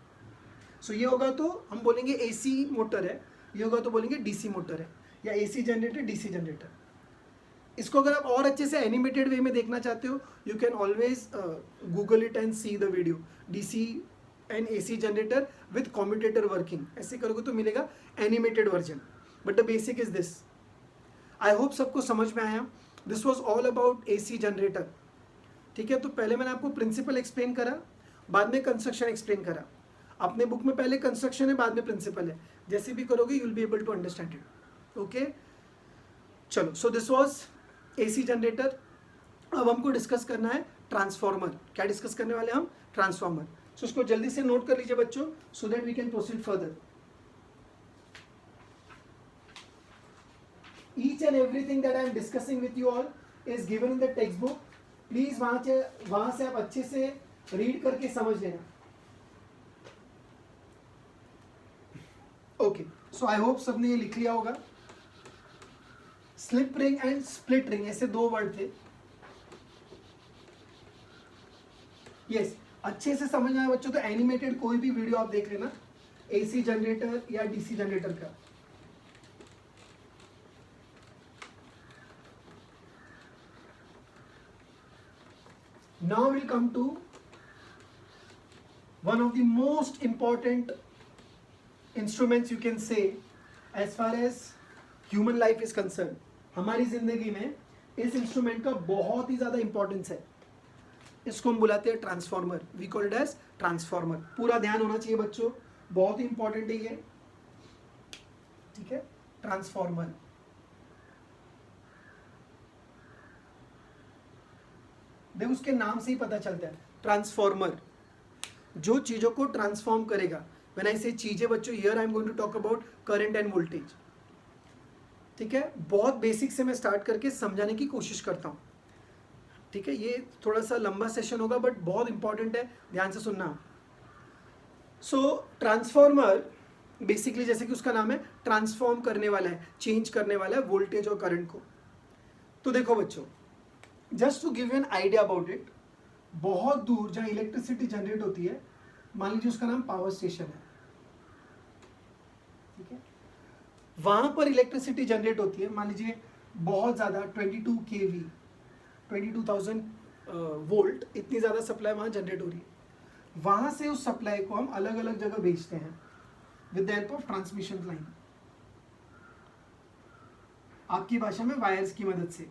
सो ये होगा तो हम बोलेंगे एसी मोटर है, ये होगा तो बोलेंगे डीसी मोटर है, या एसी जनरेटर डीसी जनरेटर। इसको अगर आप और अच्छे से एनिमेटेड वे में देखना चाहते हो, you can always Google it and see the video, DC and AC generator with commutator working. ऐसे करोगे तो मिलेगा animated version, but the basic is this. I hope सबको समझ में आया। This was all about AC generator. ठीक है, तो पहले मैंने आपको प्रिंसिपल एक्सप्लेन करा, बाद में कंस्ट्रक्शन एक्सप्लेन करा। अपने बुक में पहले कंस्ट्रक्शन है, बाद में प्रिंसिपल है। जैसे भी करोगे you will be able to understand it. Okay, चलो, so this was AC generator. अब हमको डिस्कस करना है ट्रांसफॉर्मर। क्या डिस्कस करने वाले हम, ट्रांसफॉर्मर। सो इसको जल्दी से नोट कर लीजिए बच्चों, so that we can proceed further. Each and everything that I am discussing with you all is given in the textbook. Please वहां से आप अच्छे से रीड करके समझ लेना। ओके, सो आई होप सबने ये लिख लिया होगा। Slip ring and split ring, ऐसे दो वर्ड थे। यस, अच्छे से समझ आया बच्चों तो एनिमेटेड कोई भी वीडियो आप देख लेना, एसी जनरेटर या डीसी जनरेटर का। Now we'll come to one of the most important instruments you can say as far as human life is concerned. हमारी जिंदगी में इस इंस्ट्रूमेंट का बहुत ही ज़्यादा इंपॉर्टेंस है। इसको हम बुलाते हैं transformer. We call it as transformer. पूरा ध्यान होना चाहिए बच्चों, बहुत ही इंपॉर्टेंट है ये। ठीक है, ट्रांसफॉर्मर। देखो उसके नाम से ही पता चलता है, ट्रांसफॉर्मर, जो चीजों को ट्रांसफॉर्म करेगा। व्हेन आई से चीजें बच्चों, here I am going to talk about current and voltage. ठीक है, बहुत बेसिक से मैं स्टार्ट करके समझाने की कोशिश करता हूँ। ठीक है, ये थोड़ा सा लंबा सेशन होगा बट बहुत इंपॉर्टेंट है, ध्यान से सुनना। सो ट्रांसफॉर्मर बेसिकली जैसे कि उसका नाम है, ट्रांसफॉर्म करने वाला है, चेंज करने वाला है वोल्टेज और करंट को। तो देखो बच्चों, just to give an idea about it, बहुत दूर जहाँ इलेक्ट्रिसिटी जनरेट होती है, मान लीजिए उसका नाम पावर स्टेशन है। ठीक है, वहाँ पर इलेक्ट्रिसिटी जनरेट होती है, मान लीजिए बहुत ज़्यादा 22 kV 22,000 वोल्ट, इतनी ज़्यादा सप्लाई वहाँ जनरेट हो रही है। वहाँ से उस सप्लाई को हम अलग अलग जगह भेजते हैं with the help of transmission line, आपकी भाषा में वायर्स की मदद से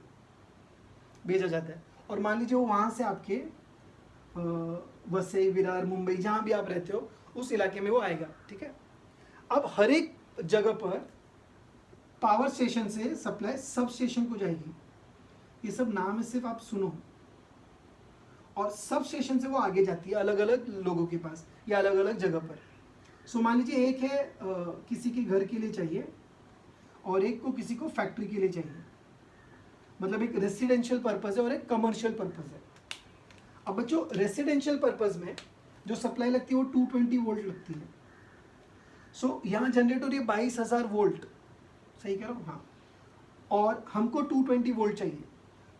भेजा जाता है। और मान लीजिए वो वहाँ से आपके वसई, विरार, मुंबई, जहाँ भी आप रहते हो उस इलाके में वो आएगा, ठीक है। अब हर एक जगह पर पावर स्टेशन से सप्लाई सब स्टेशन को जाएगी, ये सब नाम है, सिर्फ आप सुनो। और सब स्टेशन से वो आगे जाती है अलग अलग लोगों के पास या अलग अलग जगह पर। सो मान लीजिए एक है किसी के घर के लिए चाहिए और एक को किसी को फैक्ट्री के लिए चाहिए, मतलब एक रेसिडेंशियल पर्पस है और एक कमर्शियल पर्पस है। अब बच्चों रेसिडेंशियल पर्पस में जो सप्लाई लगती है वो 220 वोल्ट लगती है। सो यहाँ जनरेट हो रही है 22,000 वोल्ट, सही कह रहा हूँ, हाँ, और हमको 220 वोल्ट चाहिए।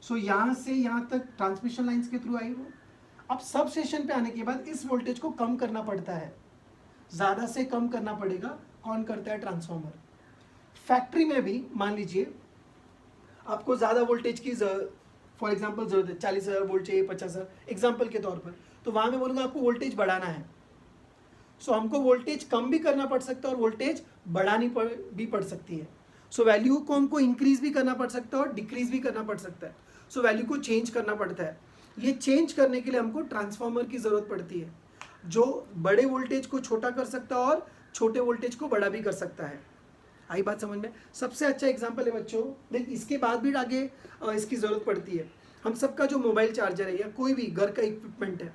सो यहाँ से यहाँ तक ट्रांसमिशन लाइंस के थ्रू आई वो। अब सब स्टेशन पे आने के बाद इस वोल्टेज को कम करना पड़ता है, ज़्यादा से कम करना पड़ेगा। कौन करता है? ट्रांसफार्मर। फैक्ट्री में भी मान लीजिए आपको ज़्यादा वोल्टेज की फॉर एग्जांपल ज़रूरत है, 40,000 वोल्ट चाहिए, 50,000 एग्जांपल के तौर पर, तो वहाँ मैं बोलूँगा आपको वोल्टेज बढ़ाना है। सो हमको वोल्टेज कम भी करना पड़ सकता है और वोल्टेज बढ़ानी भी पड़ सकती है। सो वैल्यू को हमको इंक्रीज भी करना पड़ सकता है और डिक्रीज भी करना पड़ सकता है। सो वैल्यू को चेंज करना पड़ता है। ये चेंज करने के लिए हमको ट्रांसफार्मर की ज़रूरत पड़ती है, जो बड़े वोल्टेज को छोटा कर सकता है और छोटे वोल्टेज को बड़ा भी कर सकता है। आई बात समझ में? सबसे अच्छा एग्जांपल है बच्चों, देख इसके बाद भी आगे इसकी ज़रूरत पड़ती है। हम सबका जो मोबाइल चार्जर है या कोई भी घर का इक्विपमेंट है,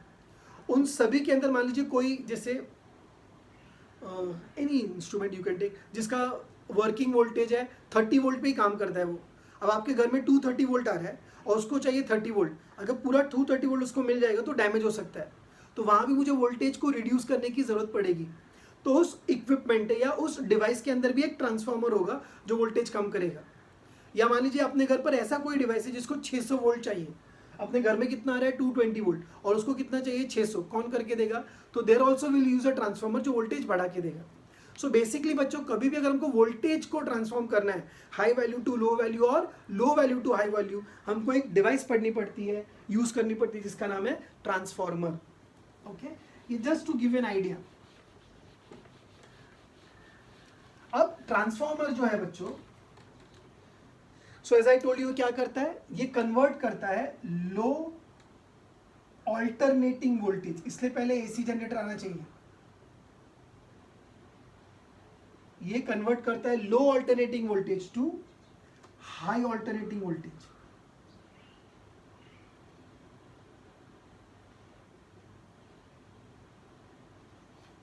उन सभी के अंदर मान लीजिए कोई जैसे any instrument you can take जिसका वर्किंग वोल्टेज है 30 वोल्ट पे ही काम करता है वो। अब आपके घर में 230 वोल्ट आ रहा है और उसको चाहिए 30 वोल्ट, अगर पूरा 230 वोल्ट उसको मिल जाएगा तो डैमेज हो सकता है, तो वहाँ भी मुझे वोल्टेज को रिड्यूस करने की ज़रूरत पड़ेगी। तो उस इक्विपमेंट या उस डिवाइस के अंदर भी एक ट्रांसफार्मर होगा जो वोल्टेज कम करेगा। या मान लीजिए अपने घर पर ऐसा कोई डिवाइस है जिसको 600 वोल्ट चाहिए, अपने घर में कितना आ रहा है 220 वोल्ट और उसको कितना चाहिए 600, कौन करके देगा? तो there also will use a transformer जो वोल्टेज बढ़ा के देगा। सो बेसिकली बच्चों कभी भी अगर हमको वोल्टेज को ट्रांसफॉर्म करना है high value to low value और low value to high value, हमको एक डिवाइस पढ़नी पड़ती है, यूज करनी पड़ती है जिसका नाम है ट्रांसफॉर्मर। ओके, ये just to give an idea. अब ट्रांसफॉर्मर जो है बच्चों, so as I told you क्या करता है, ये कन्वर्ट करता है लो ऑल्टरनेटिंग वोल्टेज, इसलिए पहले एसी जनरेटर आना चाहिए। ये कन्वर्ट करता है low alternating voltage to high alternating voltage.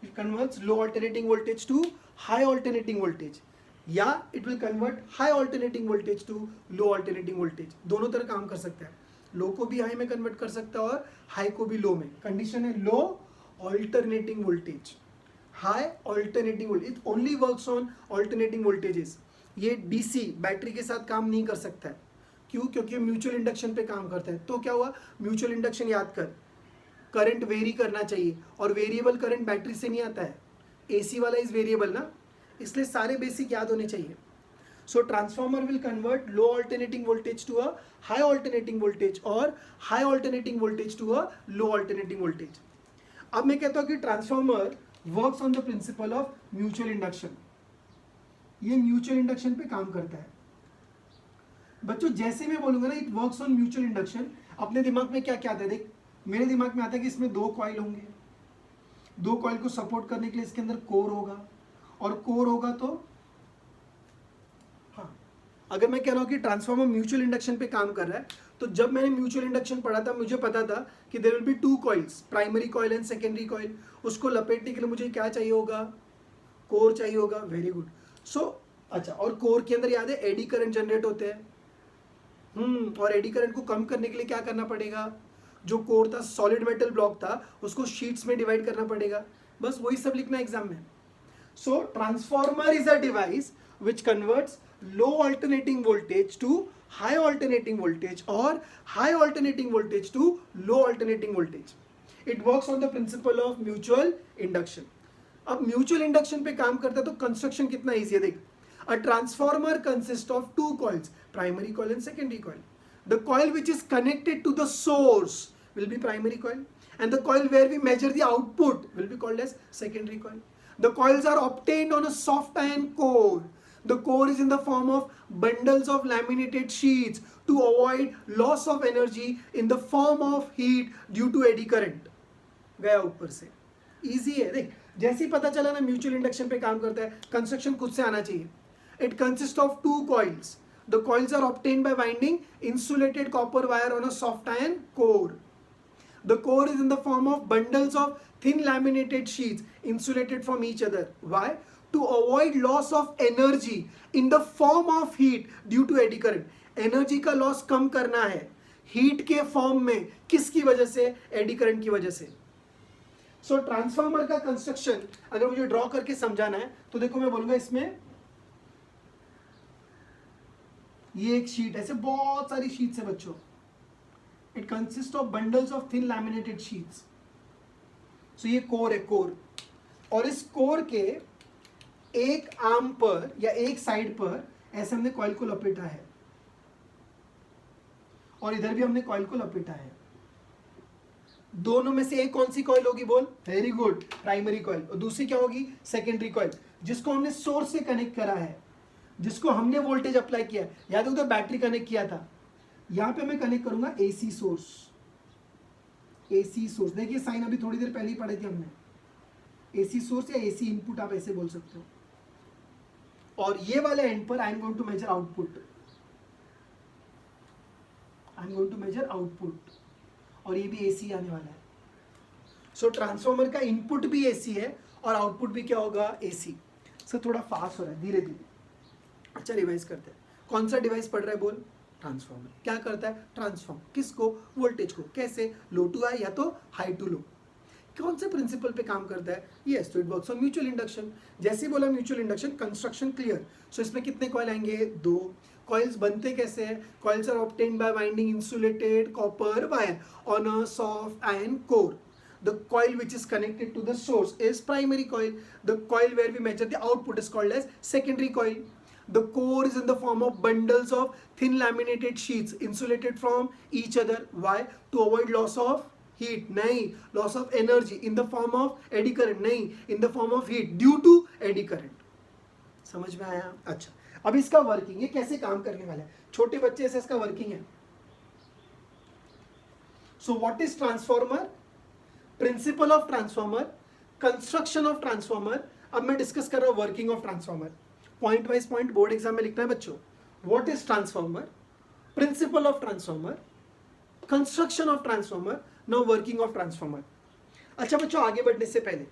It converts low alternating voltage to high alternating voltage, या it will convert high alternating voltage to low alternating voltage। दोनों तरह काम कर सकता है, लो को भी हाई में कन्वर्ट कर सकता है और हाई को भी लो में। कंडीशन है low alternating voltage, high alternating voltage. It only works on alternating voltages. ये डीसी बैटरी के साथ काम नहीं कर सकता है, क्यों? क्योंकि म्यूचुअल इंडक्शन पे काम करता है। तो क्या हुआ, म्यूचुअल इंडक्शन याद कर, करंट वेरी करना चाहिए और वेरिएबल करंट बैटरी से नहीं आता है, एसी वाला इज वेरिएबल ना, इसलिए सारे बेसिक याद होने चाहिए। So transformer will convert low alternating voltage to a high alternating voltage और high alternating voltage to a low alternating voltage. अब मैं कहता हूँ कि transformer works on the principle of mutual induction. ये म्यूचुअल इंडक्शन पे काम करता है बच्चों। जैसे मैं बोलूंगा ना it works on mutual induction, अपने दिमाग में क्या क्या आता है? देख, मेरे दिमाग में आता है कि इसमें दो कॉइल होंगे, दो कॉइल को सपोर्ट करने के लिए इसके अंदर कोर होगा, और कोर होगा तो हाँ, अगर मैं कह रहा हूँ कि ट्रांसफार्मर म्यूचुअल इंडक्शन पे काम कर रहा है, तो जब मैंने म्यूचुअल इंडक्शन पढ़ा था मुझे पता था कि there will be two coils, primary coil and secondary coil. उसको लपेटने के लिए मुझे क्या चाहिए होगा? कोर चाहिए होगा। Very good. सो अच्छा, और कोर के अंदर याद है एडी करंट जनरेट होते हैं। और एडी करंट को कम करने के लिए क्या करना पड़ेगा? जो कोर था, सॉलिड मेटल ब्लॉक था, उसको शीट्स में डिवाइड करना पड़ेगा। बस वही सब लिखना एग्जाम में। So transformer is a device which converts low alternating voltage to high alternating voltage और high alternating voltage to low alternating voltage. It works on the principle of mutual induction. अब म्यूचुअल इंडक्शन पे काम करता है तो कंस्ट्रक्शन कितना ईजी है। देख, A transformer consists of two coils, primary coil and secondary coil. The coil which is connected to the source will be primary coil, and the coil where we measure the output will be called as secondary coil. The coils are obtained on a soft iron core. The core is in the form of bundles of laminated sheets to avoid loss of energy in the form of heat due to eddy current. गया ऊपर से, इजी है. देख जैसे ही पता चला ना म्यूचुअल इंडक्शन पे काम करता है, कंस्ट्रक्शन खुद से आना चाहिए. It consist of two coils. The coils are obtained by winding insulated copper wire on a soft iron core. The core is in the form of bundles of thin laminated sheets insulated from each other. Why? To avoid loss of energy in the form of heat due to eddy current. Energy का लॉस कम करना है हीट के फॉर्म में. किसकी वजह से? एडी करंट की वजह से. सो ट्रांसफार्मर का कंस्ट्रक्शन अगर मुझे ड्रॉ करके समझाना है तो देखो मैं बोलूंगा इसमें ये एक शीट, ऐसे बहुत सारी शीट्स है बच्चों. It consist of bundles of thin laminated sheets. So ये कोर है, कोर. और इस कोर के एक आर्म पर या एक साइड पर ऐसे हमने कॉइल को लपेटा है, और इधर भी हमने कॉइल को लपेटा है. दोनों में से एक कौन सी कॉइल होगी? बोल. Very good, primary coil. और दूसरी क्या होगी? सेकेंडरी कॉइल, जिसको हमने सोर्स से कनेक्ट करा है, जिसको हमने वोल्टेज अप्लाई किया है. याद है उधर बैटरी कनेक्ट किया था, यहां पे मैं कनेक्ट करूंगा एसी सोर्स. एसी सोर्स देखिए साइन अभी थोड़ी देर पहले ही पढ़े थे हमने. एसी सोर्स या एसी इनपुट आप ऐसे बोल सकते हो. और ये वाले एंड पर I am going to measure output. I am going to measure output, और ये भी एसी आने वाला है. सो ट्रांसफॉर्मर का इनपुट भी एसी है और आउटपुट भी क्या होगा? एसी. सर थोड़ा फास्ट हो रहा है, धीरे धीरे. अच्छा रिवाइज करते हैं. कौन सा डिवाइस पढ़ रहा है? बोल. ट्रांसफॉर्मर. क्या करता है? ट्रांसफॉर्म. किसको? वोल्टेज को. कैसे? लो टू हाई या तो हाई टू लो. कौन से प्रिंसिपल पे काम करता है? यस, तो it works on mutual induction. जैसे ही बोला mutual induction, construction clear. So इसमें कितने कॉइल आएंगे? 2. कॉइल्स बनते कैसे हैं? Coils are obtained by winding insulated copper wire on a soft iron core. The coil which is connected to the source is primary coil. The coil where we measure the output is called as secondary coil. The core is in the form of bundles of thin laminated sheets insulated from each other. Why? To avoid loss of heat. नहीं. Loss of energy in the form of eddy current. नहीं. In the form of heat due to eddy current. समझ में आया? अच्छा, अब इसका वर्किंग, ये कैसे काम करने वाला है? छोटे बच्चे से इसका वर्किंग है. So what is transformer? Principle of transformer, construction of transformer. अब मैं डिस्कस कर रहा हूं working of transformer. Point wise point board exam में लिखना है बच्चों. What is transformer, principle of transformer, construction of transformer, now working of transformer. अच्छा बच्चों, आगे बढ़ने से पहले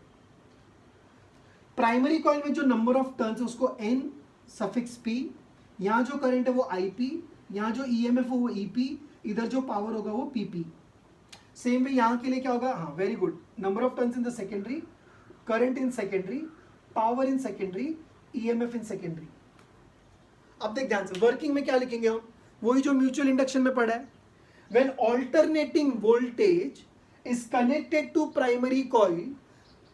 प्राइमरी कॉइल में जो नंबर ऑफ टर्न्स है उसको n सफिक्स p. यहां जो करंट है वो ip, यहां जो ईएमएफ हो वो ep, इधर जो पावर होगा वो pp. सेम वे यहां के लिए क्या होगा? हाँ, very good. Number of turns in the secondary, current in secondary, power in secondary, EMF in secondary. अब देख ध्यान से, वर्किंग में क्या लिखेंगे हम? वही जो म्यूचुअल इंडक्शन में पढ़ा है. When alternating voltage is connected to primary coil,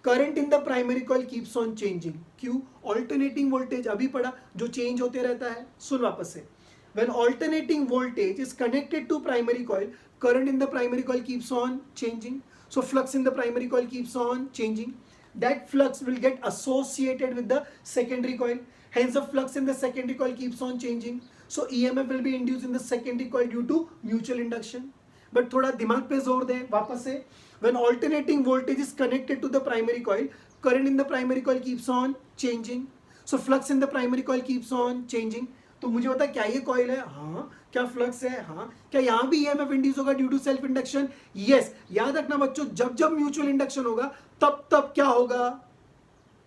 current in the primary coil keeps on changing. क्यों? ऑल्टरनेटिंग वोल्टेज अभी पढ़ा, जो चेंज होते रहता है. सुन वापस से. When alternating voltage is connected to primary coil, current in the primary coil keeps on changing. So flux in the primary coil keeps on changing. That flux will get associated with the secondary coil. Hence the flux in the secondary coil keeps on changing. So EMF will be induced in the secondary coil due to mutual induction. But थोड़ा दिमाग पे जोर दें वापस से. When alternating voltage is connected to the primary coil, current in the primary coil keeps on changing. So flux in the primary coil keeps on changing. तो मुझे बता क्या ये कॉइल है? हाँ. क्या फ्लक्स है? हाँ. क्या यहाँ भी ईएमएफ इंड्यूस होगा due to self induction? Yes. याद रखना बच्चों, जब जब म्यूचुअल इंडक्शन होगा तब तब क्या होगा?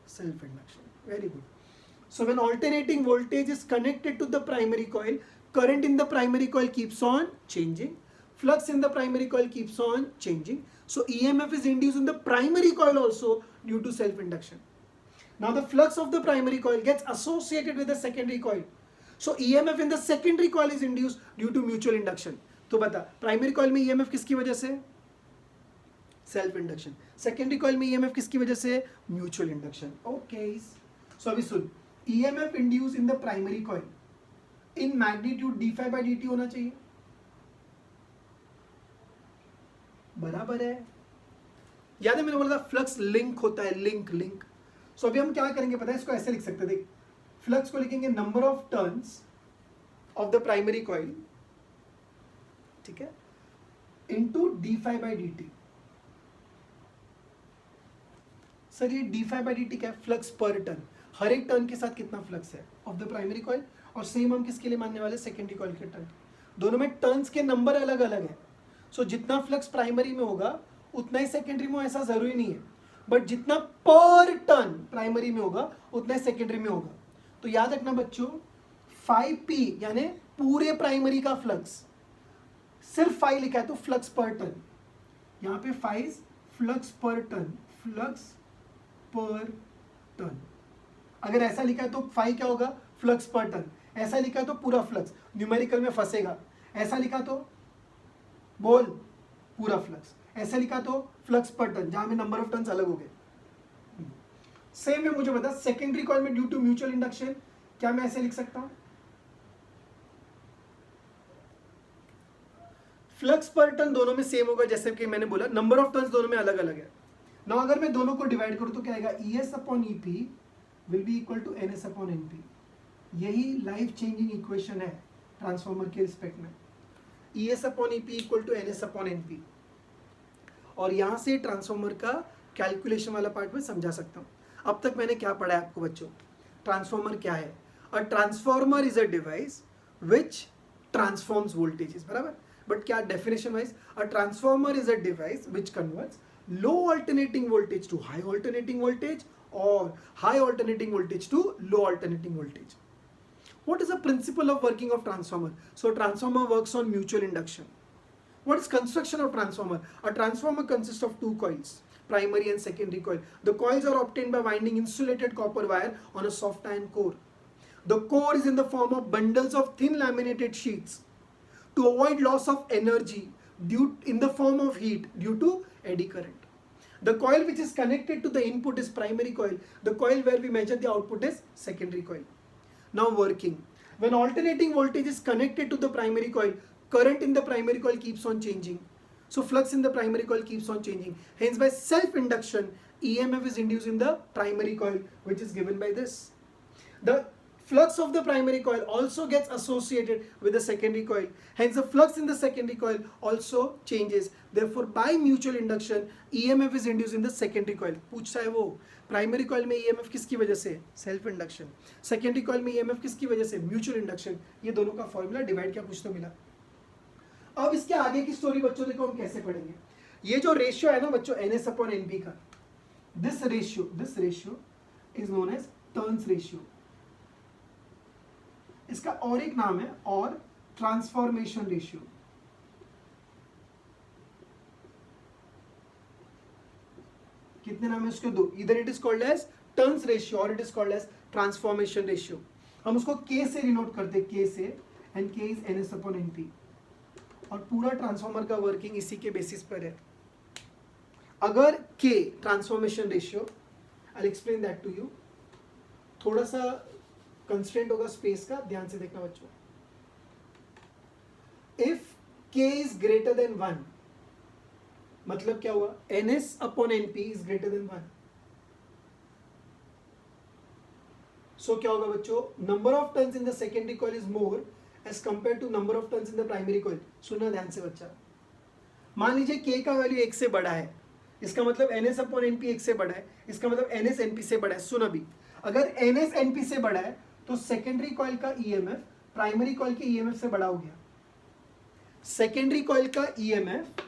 Self induction. Very good. So when alternating voltage is connected to the primary coil, current in the primary coil keeps on changing, flux in the primary coil keeps on changing. So EMF is induced in the primary coil also due to self induction. Now the flux of the primary coil gets associated with the secondary coil. So EMF in the secondary coil is induced due to mutual induction. तो बता, प्राइमरी कॉइल में EMF किसकी वजह से? Self induction. सेकेंडरी कॉइल में EMF किसकी वजह से? Mutual induction. ओके. सो अभी सुन, EMF induce in the primary coil in magnitude d∅dt होना चाहिए, बराबर है। याद है मैंने बोला था फ्लक्स लिंक होता है, लिंक। सो अभी हम क्या करेंगे पता है, इसको ऐसे लिख सकते हैं, देख फ्लक्स को लिखेंगे number of turns of the primary coil, ठीक है, इनटू d∅dt। सर ये d∅dt क्या है? फ्लक्स पर टर्न, हर एक टर्न के साथ कितना फ्लक्स है ऑफ द प्राइमरी कॉइल। और सेम हम किसके लिए मानने वाले, सेकेंडरी कॉइल के टर्न। दोनों में टर्न्स के नंबर अलग अलग है। सो जितना फ्लक्स प्राइमरी में होगा उतना ही सेकेंडरी में, ऐसा जरूरी नहीं है, बट जितना पर टर्न प्राइमरी में होगा उतना ही सेकेंडरी में होगा। तो याद रखना बच्चों, 5p यानी पूरे प्राइमरी का फ्लक्स, सिर्फ 5 लिखा है तो फ्लक्स पर टर्न, यहाँ पे 5 फ्लक्स पर टर्न, फ्लक्स पर टर्न। अगर ऐसा लिखा है तो 5 क्या होगा, फ्लक्स पर टर्न। ऐसा लिखा है तो पूरा फ्लक्स, न्यूमेरिकल में फंसेगा। ऐसा लिखा तो बोल पूरा फ्लक्स, ऐसा लिखा तो फ्लक्स पर टर्न, जहां में नंबर ऑफ टर्न्स अलग हो गए। सेम है, मुझे बता सेकेंडरी कॉइल में ड्यू टू म्यूचुअल इंडक्शन, क्या मैं ऐसे लिख सकता हूं, फ्लक्स पर टर्न दोनों में सेम होगा, जैसे कि मैंने बोला नंबर ऑफ टर्न्स दोनों में अलग अलग है ना। अगर मैं दोनों को डिवाइड करूं तो क्या आएगा, ES/EP will be equal to NS/NP। यही लाइफ चेंजिंग इक्वेशन है ट्रांसफॉर्मर के रिस्पेक्ट में, ES/EP इक्वल टू NS/NP। और यहां से ट्रांसफॉर्मर का कैलकुलेशन वाला पार्ट में समझा सकता हूं। अब तक मैंने क्या पढ़ा है आपको बच्चों, ट्रांसफॉर्मर क्या है। A transformer is a device which transforms voltages, बराबर। बट क्या definition wise, a transformer is a device which converts low alternating voltage to high alternating voltage और high alternating voltage to low alternating voltage. What is the principle of working of transformer? So transformer works on mutual induction. What is construction of transformer? A transformer consists of two coils, primary and secondary coil. The coils are obtained by winding insulated copper wire on a soft iron core. The core is in the form of bundles of thin laminated sheets to avoid loss of energy due in the form of heat due to eddy current. The coil which is connected to the input is primary coil. The coil where we measure the output is secondary coil. Now working. When alternating voltage is connected to the primary coil, current in the primary coil keeps on changing. So flux in the primary coil keeps on changing. Hence by self-induction, EMF is induced in the primary coil, which is given by this. The flux of the primary coil also gets associated with the secondary coil. Hence the flux in the secondary coil also changes. Therefore by mutual induction EMF is induced in the secondary coil. पूछता है वो, प्राइमरी कॉइल में EMF किसकी वजह से, सेल्फ इंडक्शन। सेकेंडरी कॉइल में EMF किसकी वजह से, म्यूचुअल इंडक्शन। ये दोनों का फॉर्मूला डिवाइड किया, कुछ तो मिला। अब इसके आगे की स्टोरी बच्चों देखो हम कैसे पढ़ेंगे। ये जो रेशियो है ना बच्चों NS/NP का, this ratio is known as turns ratio. इसका और एक नाम है और ट्रांसफॉर्मेशन रेशियो। कितने नाम है उसके, दो। इधर it is called as turns ratio और it is called as transformation ratio. हम उसको K से डिनोट करते हैं, K से, एंड K इज NS/NP। और पूरा ट्रांसफॉर्मर का वर्किंग इसी के बेसिस पर है। अगर K transformation ratio, I will explain that to you. थोड़ा सा कंस्ट्रेंट होगा स्पेस का, ध्यान से देखना बच्चों। If K is greater than 1, मतलब क्या हुआ, NS/NP इज ग्रेटर देन 1। सो क्या होगा बच्चों, number of turns in the secondary coil is more as compare to number of turns in the primary coil. सुनना ध्यान से बच्चा, मान लीजिए K का वैल्यू 1 से बड़ा है, इसका मतलब NS/NP 1 से बड़ा है, इसका मतलब NS/NP से बड़ा है। सुन अभी, अगर NS/NP से बड़ा है तो सेकेंडरी कॉइल का EMF प्राइमरी कॉइल के EMF से बड़ा हो गया। सेकेंडरी कॉइल का EMF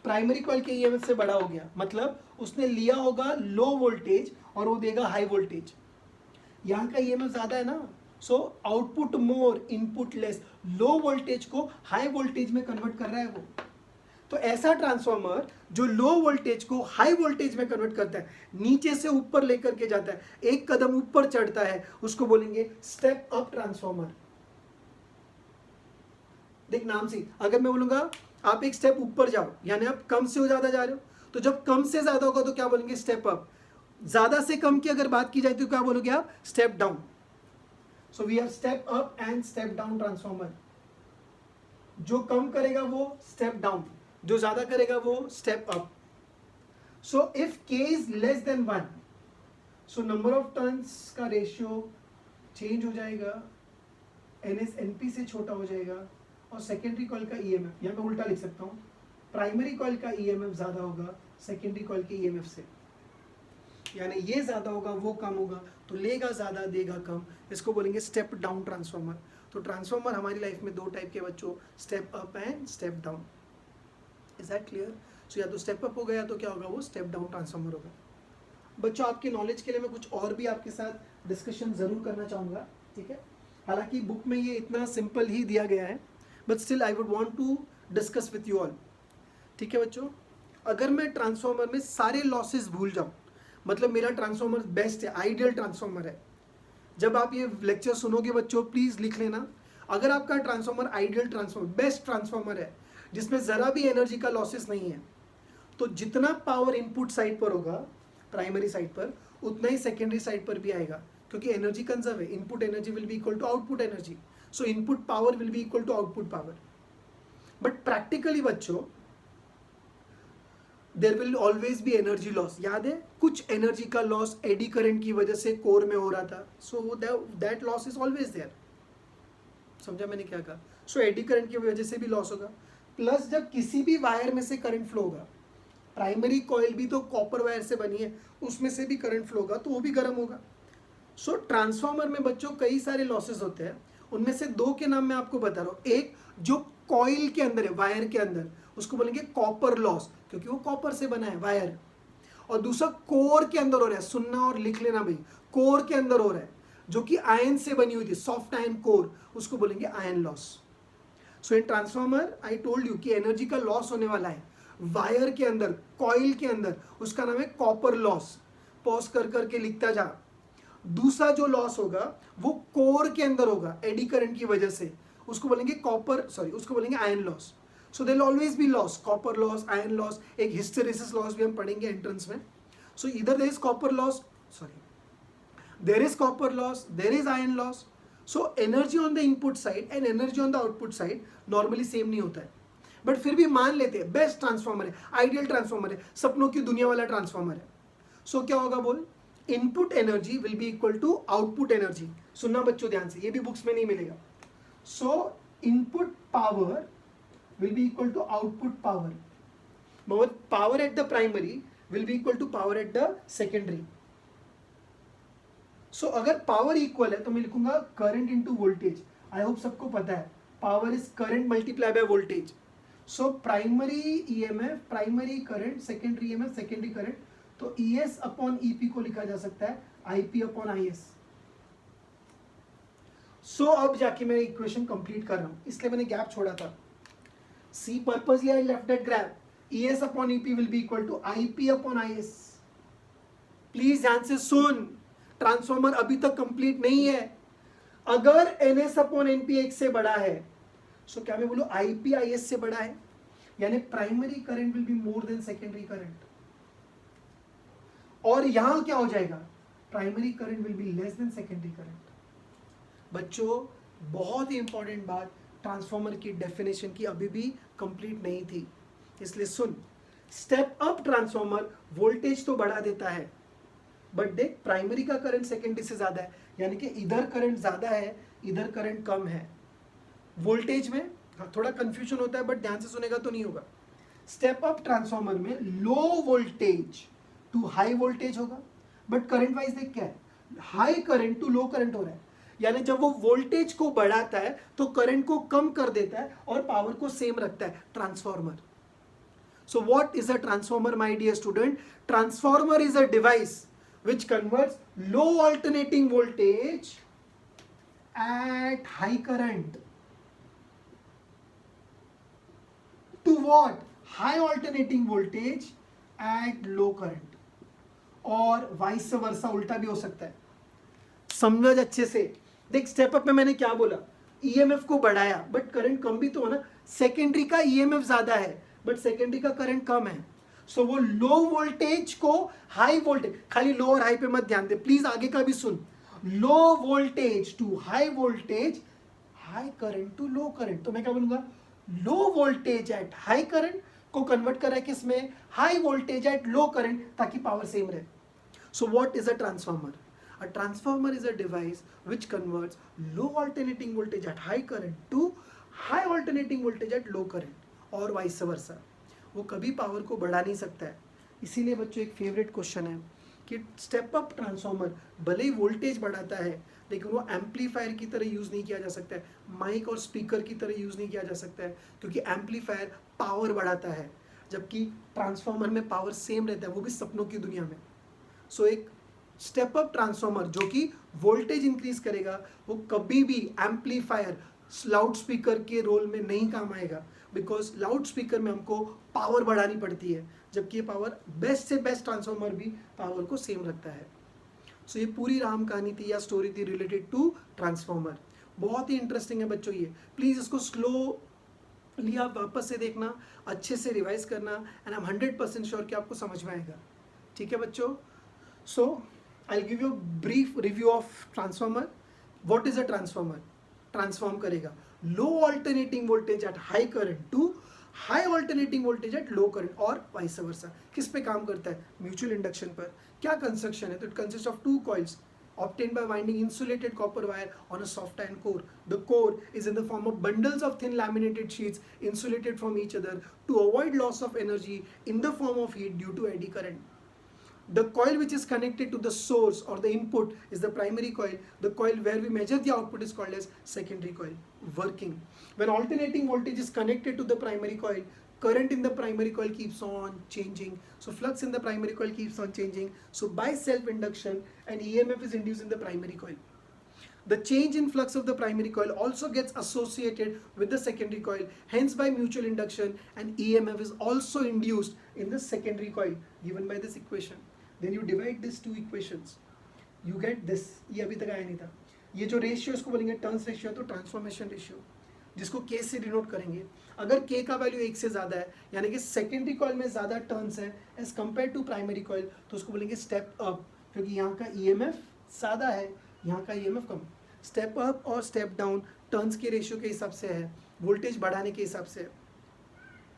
प्राइमरी कॉइल के EMF से बड़ा हो गया, मतलब उसने लिया होगा लो वोल्टेज और वो देगा हाई वोल्टेज। यहाँ का EMF ज्यादा है ना, सो आउटपुट मोर इनपुट लेस, लो वोल्टेज को हाई वोल्टेज में कन्वर्ट कर रहा है वो। तो ऐसा ट्रांसफॉर्मर जो लो वोल्टेज को हाई वोल्टेज में कन्वर्ट करता है, नीचे से ऊपर लेकर के जाता है, एक कदम ऊपर चढ़ता है, उसको बोलेंगे स्टेप अप ट्रांसफॉर्मर। देख नाम से, अगर मैं बोलूंगा आप एक स्टेप ऊपर जाओ, यानी आप कम से ज्यादा जा रहे हो, तो जब कम से ज्यादा होगा तो क्या बोलेंगे, स्टेप अप। ज्यादा से कम की अगर बात की जाए तो क्या बोलोगे आप? Step down. So we have step up and step down transformer. जो कम करेगा वो स्टेप डाउन, जो ज्यादा करेगा वो स्टेप अप. सो इफ के is less than 1, so number of turns का रेशियो चेंज हो जाएगा, एनएस एनपी से छोटा हो जाएगा, और सेकेंडरी कॉइल का ईएमएफ, यहाँ मैं उल्टा लिख सकता हूँ, प्राइमरी कॉइल का ईएमएफ ज्यादा होगा सेकेंडरी कॉइल के ईएमएफ से. यानी ये ज्यादा होगा वो कम होगा, तो लेगा ज्यादा देगा कम, इसको बोलेंगे स्टेप डाउन ट्रांसफॉर्मर. तो ट्रांसफॉर्मर हमारी लाइफ में दो टाइप के बच्चों, step up and step down. Is that clear? So या तो स्टेप अप हो गया तो क्या होगा, वो स्टेप डाउन ट्रांसफॉर्मर होगा. बच्चों आपके नॉलेज के लिए मैं कुछ और भी आपके साथ डिस्कशन जरूर करना चाहूँगा, ठीक है. हालांकि बुक में ये इतना सिंपल ही दिया गया है, but still I would want to discuss with you all. ठीक है बच्चों, अगर मैं ट्रांसफॉर्मर में सारे लॉसेस भूल जाऊँ, मतलब मेरा ट्रांसफॉर्मर बेस्ट है, आइडियल ट्रांसफॉर्मर है. जब आप ये लेक्चर सुनोगे बच्चों प्लीज़ लिख लेना, अगर आपका transformer ideal transformer, best transformer है, जिसमें ज़रा भी एनर्जी का लॉसेस नहीं है, तो जितना पावर इनपुट साइड पर होगा प्राइमरी साइड पर, उतना ही सेकेंडरी साइड पर भी आएगा, क्योंकि एनर्जी कंजर्व है. Input energy will be equal to output energy, so input power will be equal to output power. But practically बच्चों there will always be energy loss. याद है कुछ एनर्जी का लॉस एडी करंट की वजह से कोर में हो रहा था, so that loss is always there. समझा मैंने क्या कहा? सो एडी करंट की वजह से भी लॉस होगा. प्लस जब किसी भी वायर में से करंट फ्लो होगा, प्राइमरी कॉइल भी तो कॉपर वायर से बनी है, उसमें से भी करंट फ्लो होगा तो वो भी गर्म होगा. सो ट्रांसफॉर्मर में बच्चों कई सारे लॉसेस होते हैं, उनमें से दो के नाम मैं आपको बता रहा हूँ. एक जो कॉइल के अंदर है, वायर के अंदर, उसको बोलेंगे कॉपर लॉस, क्योंकि वो कॉपर से बना है वायर. और दूसरा कोर के अंदर हो रहा है, सुनना और लिख लेना भाई, कोर के अंदर हो रहा है, जो कि आयन से बनी हुई थी, सॉफ्ट आयन कोर, उसको बोलेंगे iron loss. So in transformer I told you कि एनर्जी का लॉस होने वाला है वायर के अंदर, कॉइल के अंदर, उसका नाम है कॉपर लॉस. पॉज कर करके लिखता जा. दूसरा जो लॉस होगा वो कोर के अंदर होगा एडी करंट की वजह से, उसको बोलेंगे उसको बोलेंगे iron loss. So there will always be loss, copper loss, iron loss. एक हिस्टेरेसिस लॉस भी हम पढ़ेंगे एंट्रेंस में. सो इधर there is copper loss, there is copper loss, there is iron loss. So energy on the input side and energy on the output side normally same नहीं होता है, बट फिर भी मान लेते हैं बेस्ट ट्रांसफॉर्मर है, आइडियल ट्रांसफॉर्मर है, सपनों की दुनिया वाला ट्रांसफॉर्मर है. सो क्या होगा बोल, input energy will be equal to output energy. सुनना बच्चों ध्यान से, ये भी बुक्स में नहीं मिलेगा. सो input power will be equal to output power, but power at the primary will be equal to power at the secondary. So अगर power equal है तो मैं लिखूंगा current into voltage. I hope सबको पता है power is current multiplied by voltage. So primary EMF, primary current, secondary EMF, secondary current, तो ES upon EP को लिखा जा सकता है IP upon IS. So अब जाके मैं इक्वेशन कंप्लीट कर रहा हूँ, इसलिए मैंने गैप छोड़ा था. See, purposely I left that graph. ES upon EP will be equal to IP upon IS. Please ध्यान से सुन, ट्रांसफॉर्मर अभी तक कंप्लीट नहीं है. अगर NS अपॉन NP एक से बड़ा है, सो क्या मैं बोलूं IP IS से बड़ा है, यानी primary current will be more than secondary current. और यहां क्या हो जाएगा, primary current will be less than secondary current. बच्चों बहुत ही इंपॉर्टेंट बात, ट्रांसफॉर्मर की डेफिनेशन की अभी भी कंप्लीट नहीं थी, इसलिए सुन. स्टेप अप ट्रांसफॉर्मर वोल्टेज तो बढ़ा देता है, बट देख प्राइमरी का करंट सेकेंडरी से ज्यादा है, यानी कि इधर करंट ज्यादा है, इधर करंट कम है. वोल्टेज में थोड़ा कंफ्यूजन होता है, बट ध्यान से सुनेगा तो नहीं होगा. स्टेप अप ट्रांसफॉर्मर में low voltage to high voltage होगा, बट करंट वाइज देख क्या है, high current to low current हो रहा है. यानी जब वो वोल्टेज को बढ़ाता है तो करंट को कम कर देता है और पावर को सेम रखता है transformer. So what is a transformer my dear student? Transformer is a device which converts low alternating voltage at high current to what? High alternating voltage at low current. और वाइस वर्सा उल्टा भी हो सकता है. समझ अच्छे से देख, स्टेप अप में मैंने क्या बोला, ईएमएफ को बढ़ाया बट करंट कम भी तो हो ना. सेकेंडरी का ईएमएफ ज्यादा है बट सेकेंडरी का करंट कम है, सो वो लो वोल्टेज को हाई वोल्टेज, खाली लो और हाई पे मत ध्यान दे प्लीज, आगे का भी सुन, low voltage to high voltage, high current to low current. तो मैं क्या बोलूंगा, low voltage at high current को कन्वर्ट करा है किसमें, high voltage at low current, ताकि पावर सेम रहे। So what is a transformer? A transformer is a device which converts low alternating voltage at high current to high alternating voltage at low current, और वाइस वर्सा। वो कभी पावर को बढ़ा नहीं सकता है। इसीलिए बच्चों एक फेवरेट क्वेश्चन है कि स्टेप अप ट्रांसफार्मर भले ही वोल्टेज बढ़ाता है, लेकिन वो एम्पलीफायर की तरह यूज़ नहीं किया जा सकता है, माइक और स्पीकर की तरह यूज़ नहीं किया जा सकता है, क्योंकि एम्पलीफायर पावर बढ़ाता है, जबकि ट्रांसफार्मर में पावर सेम रहता है, वो भी सपनों की दुनिया में। सो एक स्टेप अप ट्रांसफार्मर जो कि वोल्टेज इंक्रीज करेगा, वो कभी भी एम्पलीफायर लाउड स्पीकर के रोल में नहीं काम आएगा, बिकॉज लाउड स्पीकर में हमको पावर बढ़ानी पड़ती है, जबकि ये पावर बेस्ट से बेस्ट ट्रांसफार्मर भी पावर को सेम रखता है। सो ये पूरी राम कहानी थी या स्टोरी थी रिलेटेड टू ट्रांसफार्मर। बहुत ही इंटरेस्टिंग है बच्चों ये, प्लीज़ इसको स्लोली आप वापस से देखना, अच्छे से रिवाइज करना, एंड आई एम 100% श्योर कि आपको समझ में आएगा। ठीक है बच्चों? So I give you brief review of transformer. What is a transformer? Transform करेगा low alternating voltage at high current to high alternating voltage at low current, और वाइस वर्सा। किस पे काम करता है? म्यूचुअल इंडक्शन पर। क्या कंस्ट्रक्शन है? तो it consist of two coils obtained by winding insulated copper wire on a soft iron core. The core is in the form of bundles of thin laminated sheets insulated from each other to avoid loss of energy in the form of heat due to eddy current. The coil which is connected to the source or the input is the primary coil. The coil where we measure the output is called as secondary coil. Working. When alternating voltage is connected to the primary coil, current in the primary coil keeps on changing. So flux in the primary coil keeps on changing. So by self-induction, an EMF is induced in the primary coil. The change in flux of the primary coil also gets associated with the secondary coil. Hence, by mutual induction, an EMF is also induced in the secondary coil, given by this equation. Then you divide these two equations. You get this. ये अभी तक आया नहीं था. ये जो रेशियो इसको बोलेंगे टर्न्स रेशियो, तो ट्रांसफॉर्मेशन रेशियो, जिसको K से डिनोट करेंगे। अगर K का वैल्यू 1 से ज़्यादा है, यानी कि सेकेंडरी कॉइल में ज़्यादा टर्न्स है as compare to primary coil, तो उसको बोलेंगे स्टेप अप, क्योंकि यहाँ का EMF ज़्यादा है, यहाँ का EMF कम। स्टेप अप और स्टेप डाउन टर्न्स के रेशियो के हिसाब से है, वोल्टेज बढ़ाने के हिसाब से।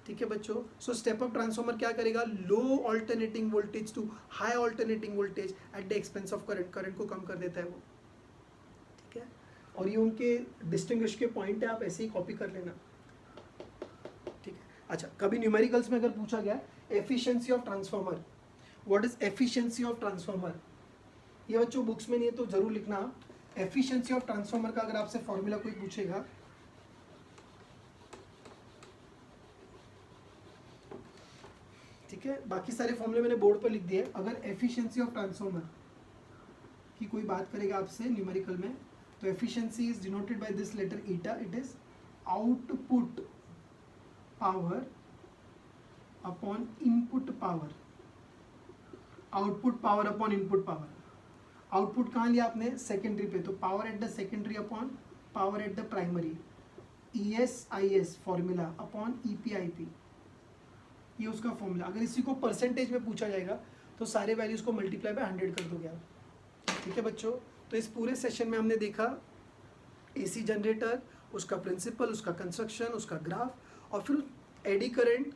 ठीक है बच्चों? सो स्टेप अप ट्रांसफार्मर क्या करेगा? Low alternating voltage to high alternating voltage at the expense of current, current को कम कर देता है वो। ठीक है? और ये उनके डिस्टिंग्विश के पॉइंट है, आप ऐसे ही कॉपी कर लेना। ठीक है? अच्छा, कभी न्यूमेरिकल्स में अगर पूछा गया efficiency of transformer, what is efficiency of transformer, ये बच्चों बुक्स में नहीं है तो जरूर लिखना। एफिशिएंसी ऑफ ट्रांसफार्मर का अगर आपसे फॉर्मूला कोई पूछेगा, ठीक है, बाकी सारे फॉर्मूले मैंने बोर्ड पर लिख दिए। अगर एफिशिएंसी ऑफ ट्रांसफार्मर की कोई बात करेगा आपसे न्यूमेरिकल में, तो efficiency is denoted by this letter eta. It is output power upon input power, output power upon input power. Output कहाँ लिया आपने? सेकेंडरी पे, तो power at the secondary upon power at the primary, ESIS formula upon EPIP, ये उसका फॉर्मूला। अगर इसी को परसेंटेज में पूछा जाएगा तो सारे वैल्यूज को मल्टीप्लाई बाय 100 कर दोगे आप। ठीक है बच्चों? तो इस पूरे सेशन में हमने देखा AC जनरेटर, उसका प्रिंसिपल, उसका कंस्ट्रक्शन, उसका ग्राफ, और फिर एडी करंट,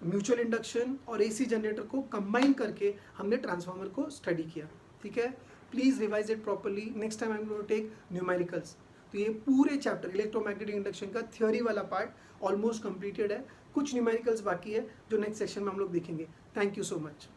म्यूचुअल इंडक्शन और AC जनरेटर को कंबाइन करके हमने ट्रांसफार्मर को स्टडी किया। ठीक है? Please revise it properly. Next time I am going to take numericals. तो ये पूरे चैप्टर इलेक्ट्रोमैग्नेटिक इंडक्शन का थ्योरी वाला पार्ट ऑलमोस्ट कंप्लीटेड है। कुछ न्यूमेरिकल्स बाकी है जो नेक्स्ट सेशन में हम लोग देखेंगे। Thank you so much.